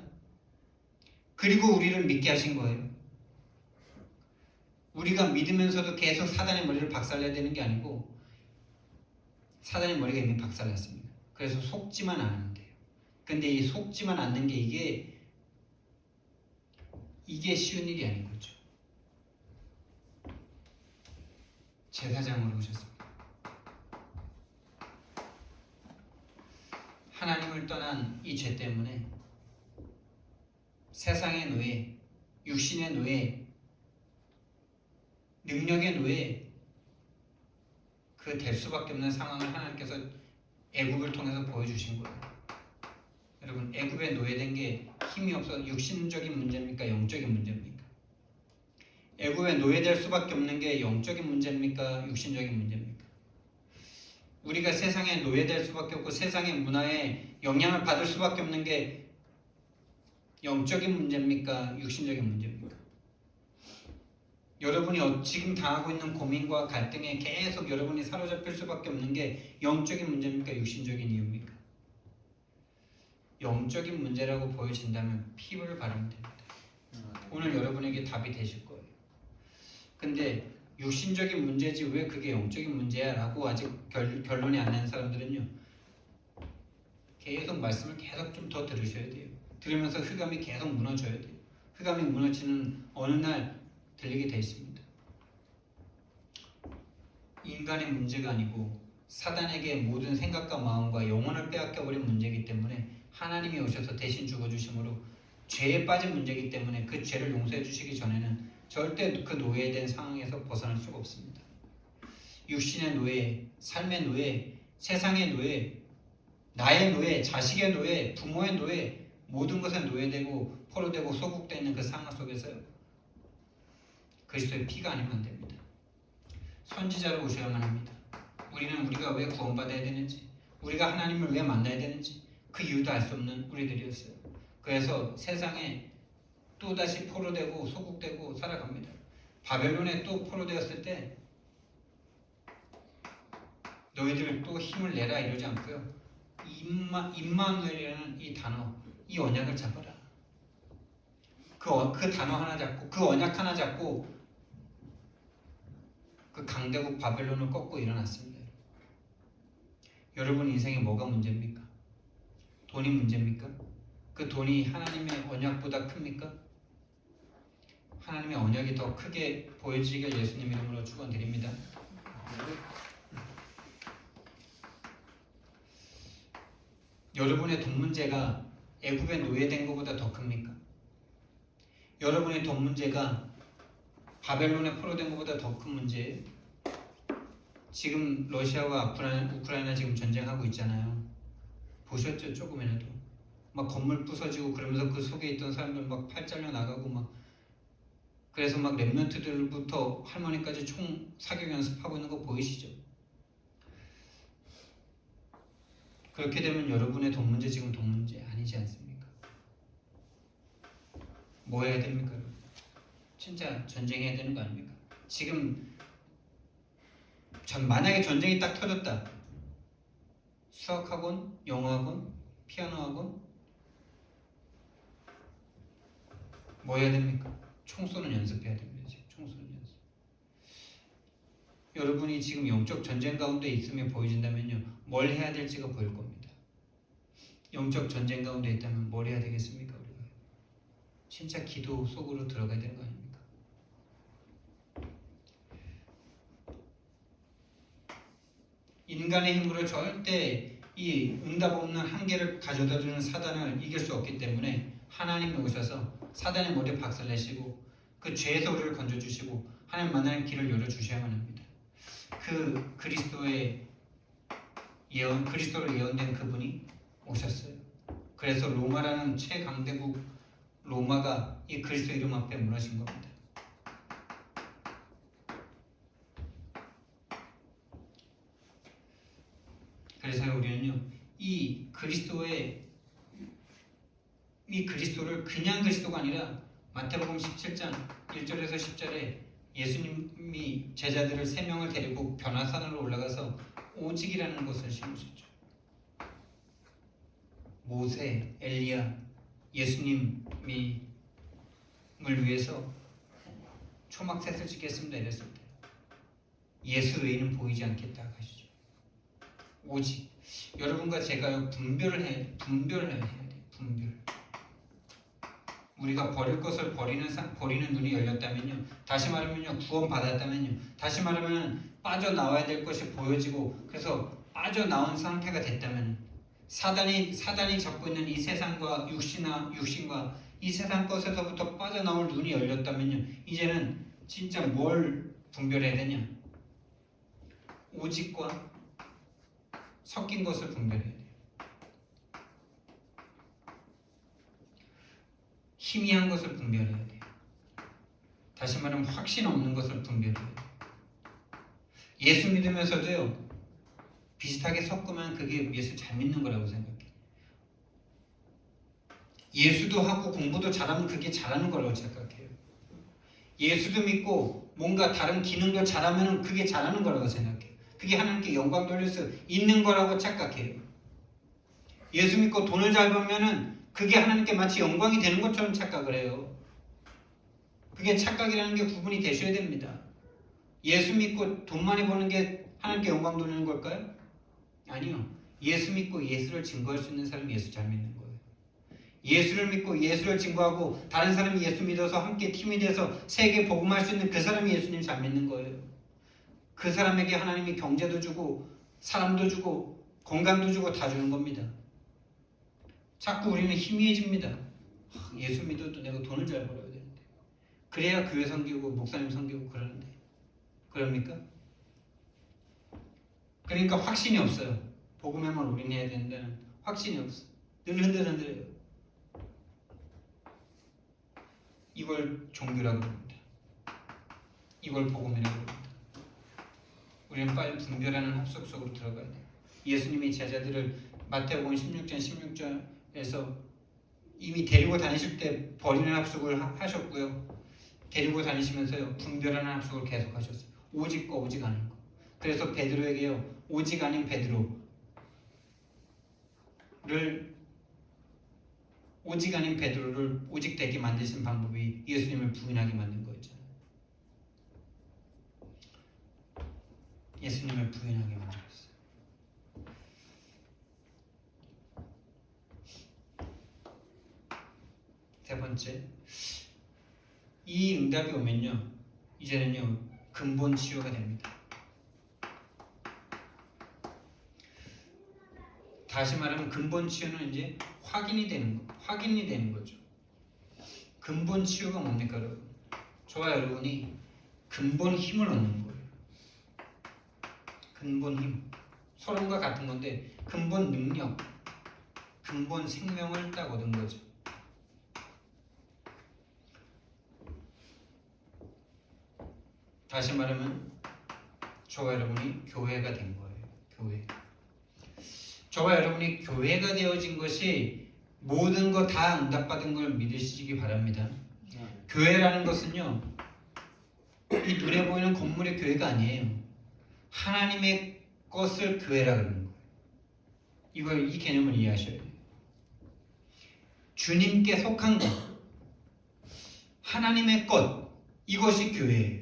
그리고 우리를 믿게 하신 거예요. 우리가 믿으면서도 계속 사단의 머리를 박살내야 되는 게 아니고 사단의 머리가 이미 박살났습니다. 그래서 속지만 않으면 돼요. 근데 이 속지만 않는 게 이게 쉬운 일이 아닌 거죠. 제사장으로 오셨습니다. 하나님을 떠난 이 죄 때문에 세상의 노예, 육신의 노예, 능력의 노예 그 될 수밖에 없는 상황을 하나님께서 애굽을 통해서 보여주신 거예요. 여러분 애굽에 노예된 게 힘이 없어서 육신적인 문제입니까? 영적인 문제입니까? 애굽에 노예될 수밖에 없는 게 영적인 문제입니까? 육신적인 문제입니까? 우리가 세상에 노예될 수밖에 없고 세상의 문화에 영향을 받을 수밖에 없는 게 영적인 문제입니까? 육신적인 문제입니까? 여러분이 지금 당하고 있는 고민과 갈등에 계속 여러분이 사로잡힐 수밖에 없는 게 영적인 문제입니까? 육신적인 이유입니까? 영적인 문제라고 보여진다면 피부를 바르면 됩니다. 오늘 여러분에게 답이 되실 거예요. 근데 육신적인 문제지 왜 그게 영적인 문제야? 라고 아직 결론이 안 난 사람들은요, 계속 말씀을 계속 좀 더 들으셔야 돼요. 들으면서 흑암이 계속 무너져야 돼요. 흑암이 무너지는 어느 날 들리게 돼 있습니다. 인간의 문제가 아니고 사단에게 모든 생각과 마음과 영혼을 빼앗겨버린 문제이기 때문에 하나님이 오셔서 대신 죽어주심으로 죄에 빠진 문제이기 때문에 그 죄를 용서해 주시기 전에는 절대 그 노예된 상황에서 벗어날 수가 없습니다. 육신의 노예, 삶의 노예, 세상의 노예, 나의 노예, 자식의 노예, 부모의 노예, 모든 것에 노예되고 포로되고 소국되어 있는 그 상황 속에서요, 그리스도의 피가 아니면 안 됩니다. 선지자로 오셔야만 합니다. 우리는 우리가 왜 구원받아야 되는지, 우리가 하나님을 왜 만나야 되는지 그 이유도 알 수 없는 우리들이었어요. 그래서 세상에 또다시 포로되고 소국되고 살아갑니다. 바벨론에 또 포로되었을 때 너희들 또 힘을 내라 이러지 않고요, 임마누엘이라는 이 단어, 이 언약을 잡아라. 그 단어 하나 잡고, 그 언약 하나 잡고 그 강대국 바벨론을 꺾고 일어났습니다. 여러분 인생에 뭐가 문제입니까? 돈이 문제입니까? 그 돈이 하나님의 언약보다 큽니까? 하나님의 언약이 더 크게 보여지길 예수님 이름으로 축원드립니다. 여러분의 돈 문제가 애굽에 노예된 것보다 더 큽니까? 여러분의 돈 문제가 바벨론에 포로된 것보다 더 큰 문제예요? 지금 러시아와 우크라이나 지금 전쟁하고 있잖아요. 보셨죠? 조금이라도 막 건물 부서지고 그러면서 그 속에 있던 사람들 막 팔 잘려 나가고 막, 그래서 막 랩런트들부터 할머니까지 총 사격 연습하고 있는 거 보이시죠? 그렇게 되면 여러분의 돈 문제 지금 돈 문제 아니지 않습니까? 뭐 해야 됩니까? 진짜 전쟁해야 되는 거 아닙니까? 지금 만약에 전쟁이 딱 터졌다, 수학학원, 영어학원, 피아노학원 뭐 해야 됩니까? 총 쏘는 연습해야 됩니다. 지금 총 쏘는 연습. 여러분이 지금 영적 전쟁 가운데 있으며 보여진다면요, 뭘 해야 될지가 보일 겁니다. 영적 전쟁 가운데 있다면 뭘 해야 되겠습니까? 우리가 진짜 기도 속으로 들어가야 되는 거 아닙니까? 인간의 힘으로 절대 이 응답 없는 한계를 가져다주는 사단을 이길 수 없기 때문에 하나님이 오셔서 사단의 머리에 박살 내시고 그 죄에서 우리를 건져주시고 하나님 만나는 길을 열어주셔야만 합니다. 그 그리스도로 예언된 그분이 오셨어요. 그래서 로마라는 최강대국 로마가 이 그리스도 이름 앞에 무너진 겁니다. 그래서 우리는요, 이 그리스도를 그냥 그리스도가 아니라 마태복음 17장 1절에서 10절에 예수님이 제자들을 3명을 데리고 변화산으로 올라가서 오직이라는 것을 심으셨죠. 모세, 엘리야, 예수님을 위해서 초막셋을 짓겠습니다 이랬을 때 예수 외에는 보이지 않겠다 하시죠. 오직 여러분과 제가요 분별을 해야 돼요. 분별. 우리가 버릴 것을 버리는 눈이 열렸다면요, 다시 말하면요 구원 받았다면요, 다시 말하면 빠져나와야 될 것이 보여지고 그래서 빠져나온 상태가 됐다면, 사단이 잡고 있는 이 세상과 육신과 이 세상 것에서부터 빠져나올 눈이 열렸다면요, 이제는 진짜 뭘 분별해야 되냐? 오직과 섞인 것을 분별해야 돼요. 희미한 것을 분별해야 돼요. 다시 말하면 확신 없는 것을 분별해야 돼요. 예수 믿으면서도요, 비슷하게 섞으면 그게 예수 잘 믿는 거라고 생각해요. 예수도 하고 공부도 잘하면 그게 잘하는 거라고 생각해요. 예수도 믿고 뭔가 다른 기능도 잘하면 그게 잘하는 거라고 생각해요. 그게 하나님께 영광 돌릴 수 있는 거라고 착각해요. 예수 믿고 돈을 잘 벌면은 그게 하나님께 마치 영광이 되는 것처럼 착각을 해요. 그게 착각이라는 게 구분이 되셔야 됩니다. 예수 믿고 돈 많이 버는 게 하나님께 영광 돌리는 걸까요? 아니요. 예수 믿고 예수를 증거할 수 있는 사람이 예수 잘 믿는 거예요. 예수를 믿고 예수를 증거하고 다른 사람이 예수 믿어서 함께 팀이 돼서 세계 복음할 수 있는 그 사람이 예수님 잘 믿는 거예요. 그 사람에게 하나님이 경제도 주고 사람도 주고 건강도 주고 다 주는 겁니다. 자꾸 우리는 희미해집니다. 예수 믿어도 내가 돈을 잘 벌어야 되는데 그래야 교회 섬기고 목사님 섬기고 그러는데 그럽니까? 그러니까 확신이 없어요. 복음에만 올인해야 된다는 확신이 없어. 늘 흔들흔들해요. 이걸 종교라고 합니다. 이걸 복음이라고 합니다. 우리는 빨리 분별하는 합숙 속으로 들어가야 돼요. 예수님이 제자들을 마태복음 16장 16절에서 이미 데리고 다니실 때 버리는 합숙을 하셨고요. 데리고 다니시면서요. 분별하는 합숙을 계속 하셨어요. 오직과 오직 아닌 거. 그래서 베드로에게요. 오직 아닌 베드로를 오직 아닌 베드로를 오직 되게 만드신 방법이 예수님을 부인하게 만든 거였잖아요. 예수님을 부인하게 만들었어요. 세 번째, 이 응답이 오면요, 이제는요 근본 치유가 됩니다. 다시 말하면 근본 치유는 이제 확인이 되는 거죠. 근본 치유가 뭡니까, 여러분? 저와 여러분이 근본 힘을 얻는 거예요. 근본 힘, 서론과 같은 건데 근본 능력, 근본 생명을 딱 얻은 거죠. 다시 말하면 저와 여러분이 교회가 된 거예요. 교회. 저와 여러분이 교회가 되어진 것이 모든 거 다 응답받은 걸 믿으시기 바랍니다. 교회라는 것은요, 이 눈에 보이는 건물의 교회가 아니에요. 하나님의 것을 교회라 그러는 거예요. 이 개념을 이해하셔야 돼요. 주님께 속한 것, 하나님의 것, 이것이 교회예요.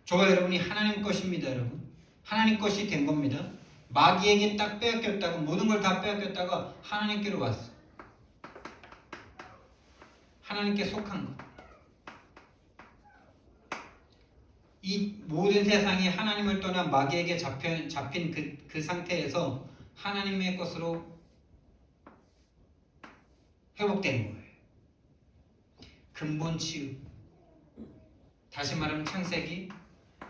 저와 여러분이 하나님 것입니다, 여러분. 하나님 것이 된 겁니다. 마귀에게 딱 빼앗겼다가 모든 걸 다 빼앗겼다가 하나님께로 왔어. 하나님께 속한 것. 이 모든 세상이 하나님을 떠나 마귀에게 잡힌 그 상태에서 하나님의 것으로 회복되는 거예요. 근본 치유. 다시 말하면 창세기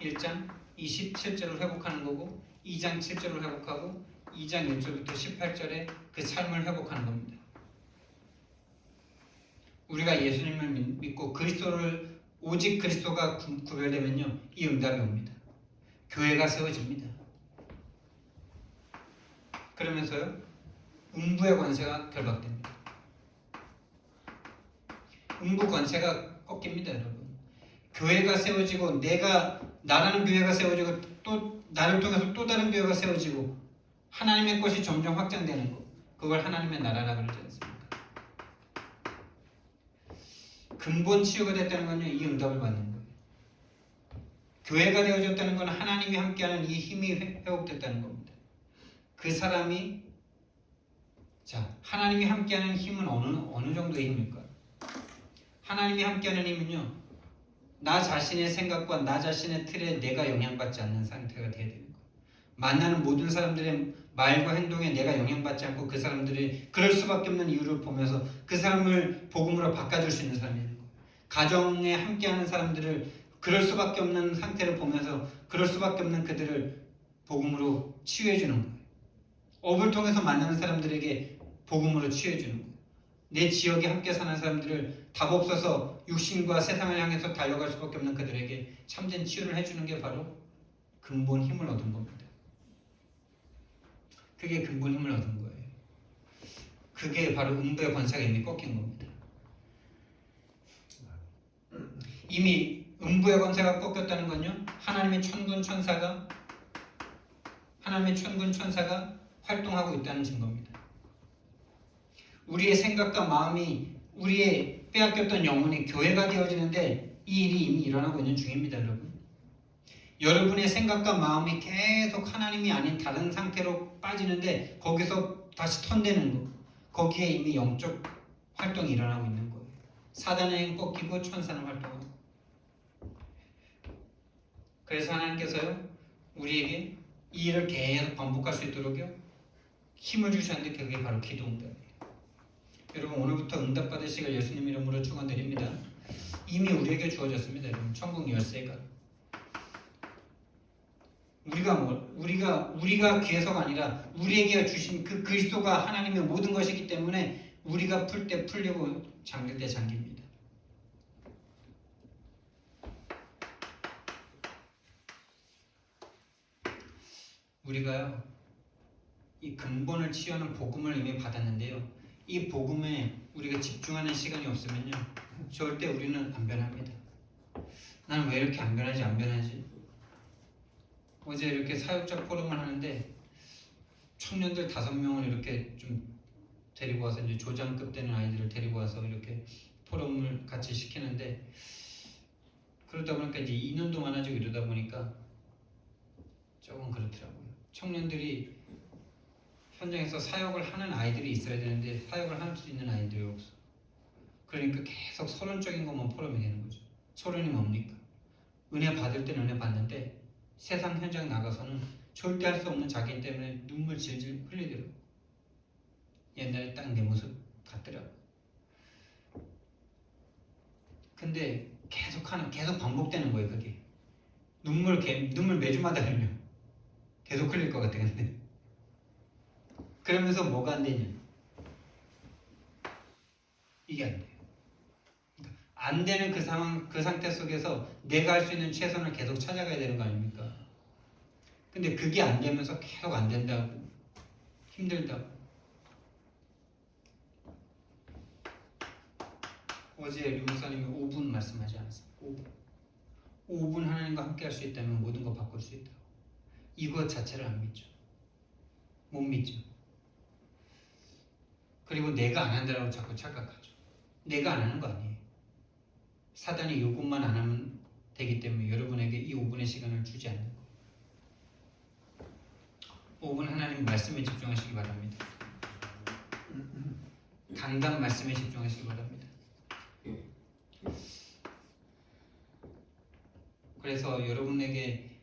1장 27절을 회복하는 거고 2장 7절을 회복하고 2장 1절부터 18절에 그 삶을 회복하는 겁니다. 우리가 예수님을 믿고 오직 그리스도가 구별되면요, 이 응답이 옵니다. 교회가 세워집니다. 그러면서요, 음부의 권세가 결박됩니다. 음부 권세가 꺾입니다, 여러분. 교회가 세워지고 나라는 교회가 세워지고 또 나를 통해서 또 다른 교회가 세워지고 하나님의 것이 점점 확장되는 거, 그걸 하나님의 나라라 그러지 않습니까? 근본 치유가 됐다는 건요, 이 응답을 받는 거예요. 교회가 되어졌다는 건 하나님이 함께하는 이 힘이 회복됐다는 겁니다. 그 사람이 하나님이 함께하는 힘은 어느 정도의 힘일까? 하나님이 함께하는 힘은요, 나 자신의 생각과 나 자신의 틀에 내가 영향받지 않는 상태가 되어야 되는 거예요. 만나는 모든 사람들의 말과 행동에 내가 영향받지 않고 그 사람들이 그럴 수밖에 없는 이유를 보면서 그 사람을 복음으로 바꿔줄 수 있는 사람이 되는 거예요. 가정에 함께하는 사람들을 그럴 수밖에 없는 상태를 보면서 그럴 수밖에 없는 그들을 복음으로 치유해주는 거예요. 업을 통해서 만나는 사람들에게 복음으로 치유해주는 거예요. 내 지역에 함께 사는 사람들을 답 없어서 육신과 세상을 향해서 달려갈 수밖에 없는 그들에게 참된 치유를 해주는 게 바로 근본 힘을 얻은 겁니다. 그게 근본 힘을 얻은 거예요. 그게 바로 음부의 권세가 이미 꺾인 겁니다. 이미 음부의 권세가 꺾였다는 건요, 하나님의 천군 천사가 활동하고 있다는 증거입니다. 우리의 생각과 마음이, 우리의 빼앗겼던 영혼이 교회가 되어지는데 이 일이 이미 일어나고 있는 중입니다, 여러분. 여러분의 생각과 마음이 계속 하나님이 아닌 다른 상태로 빠지는데 거기서 다시 턴대는 거, 거기에 이미 영적 활동이 일어나고 있는 거예요. 사단은 꺾이고 천사는 활동하고. 그래서 하나님께서요, 우리에게 이 일을 계속 반복할 수 있도록요 힘을 주셨는데 그게 바로 기도 응답이에요. 여러분, 오늘부터 응답 받으시길 예수님 이름으로 축원드립니다. 이미 우리에게 주어졌습니다. 여러분, 천국 열쇠가. 우리가 귀해서가 아니라 우리에게 주신 그 그리스도가 하나님의 모든 것이기 때문에 우리가 풀 때 풀리고 잠길 때 잠깁니다. 우리가요, 이 근본을 치유하는 복음을 이미 받았는데요, 이 복음에 우리가 집중하는 시간이 없으면요, 절대 우리는 안 변합니다. 나는 왜 이렇게 안 변하지? 어제 이렇게 사역자 포럼을 하는데 청년들 5명을 이렇게 좀 데리고 와서, 이제 조장급 되는 아이들을 데리고 와서 이렇게 포럼을 같이 시키는데, 그러다 보니까 이제 인원도 많아지고 이러다 보니까 조금 그렇더라고요. 청년들이 현장에서 사역을 하는 아이들이 있어야 되는데 사역을 할 수 있는 아이들이 없어. 그러니까 계속 서론적인 것만 포럼이 되는 거죠. 서론이 뭡니까? 은혜 받을 때는 은혜 받는데 세상 현장 나가서는 절대 할 수 없는 자기 때문에 눈물 질질 흘리더라고. 옛날에 딱 내 모습 같더라고. 근데 계속 반복되는 거예요. 그게 눈물 매주마다 흘려. 계속 흘릴 것 같아. 근데 그러면서 뭐가 안 되냐? 이게 안 돼요. 안 되는 그 상황, 그 상태 속에서 내가 할 수 있는 최선을 계속 찾아가야 되는 거 아닙니까? 근데 그게 안 되면서 계속 안 된다고, 힘들다고. 어제 류 목사님이 5분 말씀하지 않았습니까? 5분 하나님과 함께 할 수 있다면 모든 거 바꿀 수 있다고. 이것 자체를 안 믿죠. 못 믿죠. 그리고 내가 안 한다고 자꾸 착각하죠. 내가 안 하는 거 아니에요. 사단이 요것만 안 하면 되기 때문에 여러분에게 이 5분의 시간을 주지 않는 거예요. 5분 하나님 말씀에 집중하시기 바랍니다. 강단 말씀에 집중하시기 바랍니다. 그래서 여러분에게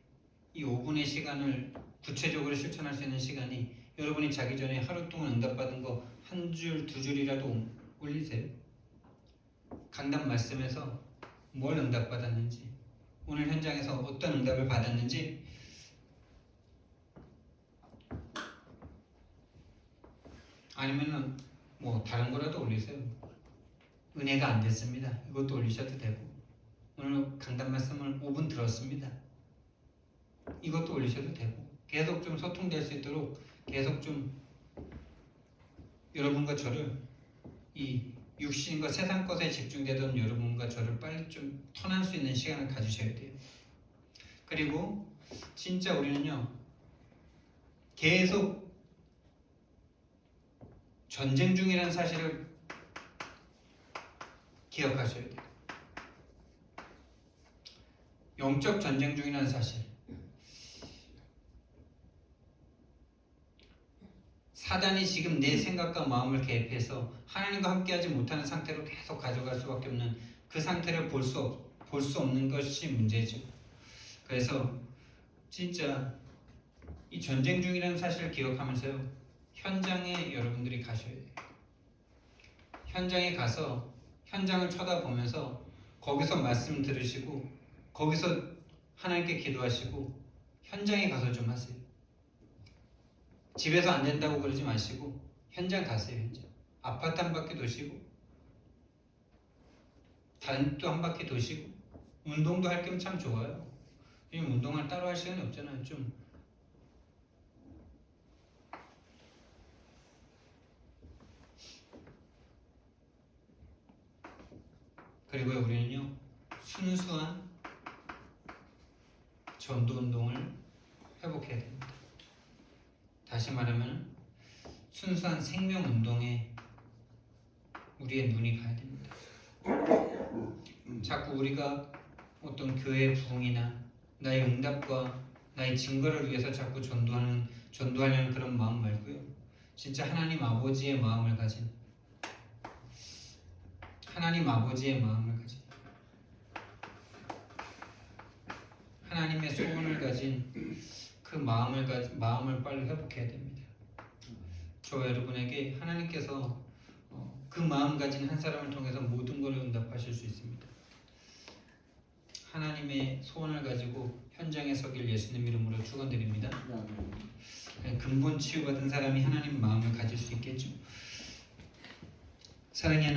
이 5분의 시간을 구체적으로 실천할 수 있는 시간이, 여러분이 자기 전에 하루 동안 응답받은 거 한 줄, 2줄이라도 올리세요. 강단 말씀에서 뭘 응답받았는지, 오늘 현장에서 어떤 응답을 받았는지, 아니면은 뭐 다른 거라도 올리세요. 은혜가 안 됐습니다. 이것도 올리셔도 되고, 오늘 강단 말씀을 5분 들었습니다. 이것도 올리셔도 되고, 계속 좀 소통될 수 있도록 계속 좀 여러분과 저를, 이 육신과 세상 것에 집중되던 여러분과 저를 빨리 좀 턴할 수 있는 시간을 가지셔야 돼요. 그리고 진짜 우리는요, 계속 전쟁 중이라는 사실을 기억하셔야 돼요. 영적 전쟁 중이라는 사실. 사단이 지금 내 생각과 마음을 개입해서 하나님과 함께하지 못하는 상태로 계속 가져갈 수밖에 없는 그 상태를 볼 수 없는 것이 문제죠. 그래서 진짜 이 전쟁 중이라는 사실을 기억하면서요, 현장에 여러분들이 가셔야 돼요. 현장에 가서 현장을 쳐다보면서 거기서 말씀 들으시고 거기서 하나님께 기도하시고 현장에 가서 좀 하세요. 집에서 안 된다고 그러지 마시고 현장 가세요. 현장. 아파트 한 바퀴 도시고 다른 또 한 바퀴 도시고, 운동도 할 겸 참 좋아요. 왜냐면 운동을 따로 할 시간이 없잖아요. 좀 그리고 우리는요 순수한 전도 운동을 회복해야 됩니다. 다시 말하면 순수한 생명 운동에 우리의 눈이 가야 됩니다. 자꾸 우리가 어떤 교회의 부흥이나 나의 응답과 나의 증거를 위해서 자꾸 전도하려는 그런 마음 말고요. 진짜 하나님 아버지의 마음을 가진 하나님의 소원을 가진 그 마음을 빨리 회복해야 됩니다. 저 여러분에게 하나님께서 그 마음 가진 한 사람을 통해서 모든 것을 응답하실 수 있습니다. 하나님의 소원을 가지고 현장에 서길 예수님 이름으로 축원드립니다. 근본 치유받은 사람이 하나님 마음을 가질 수 있겠죠. 사랑하는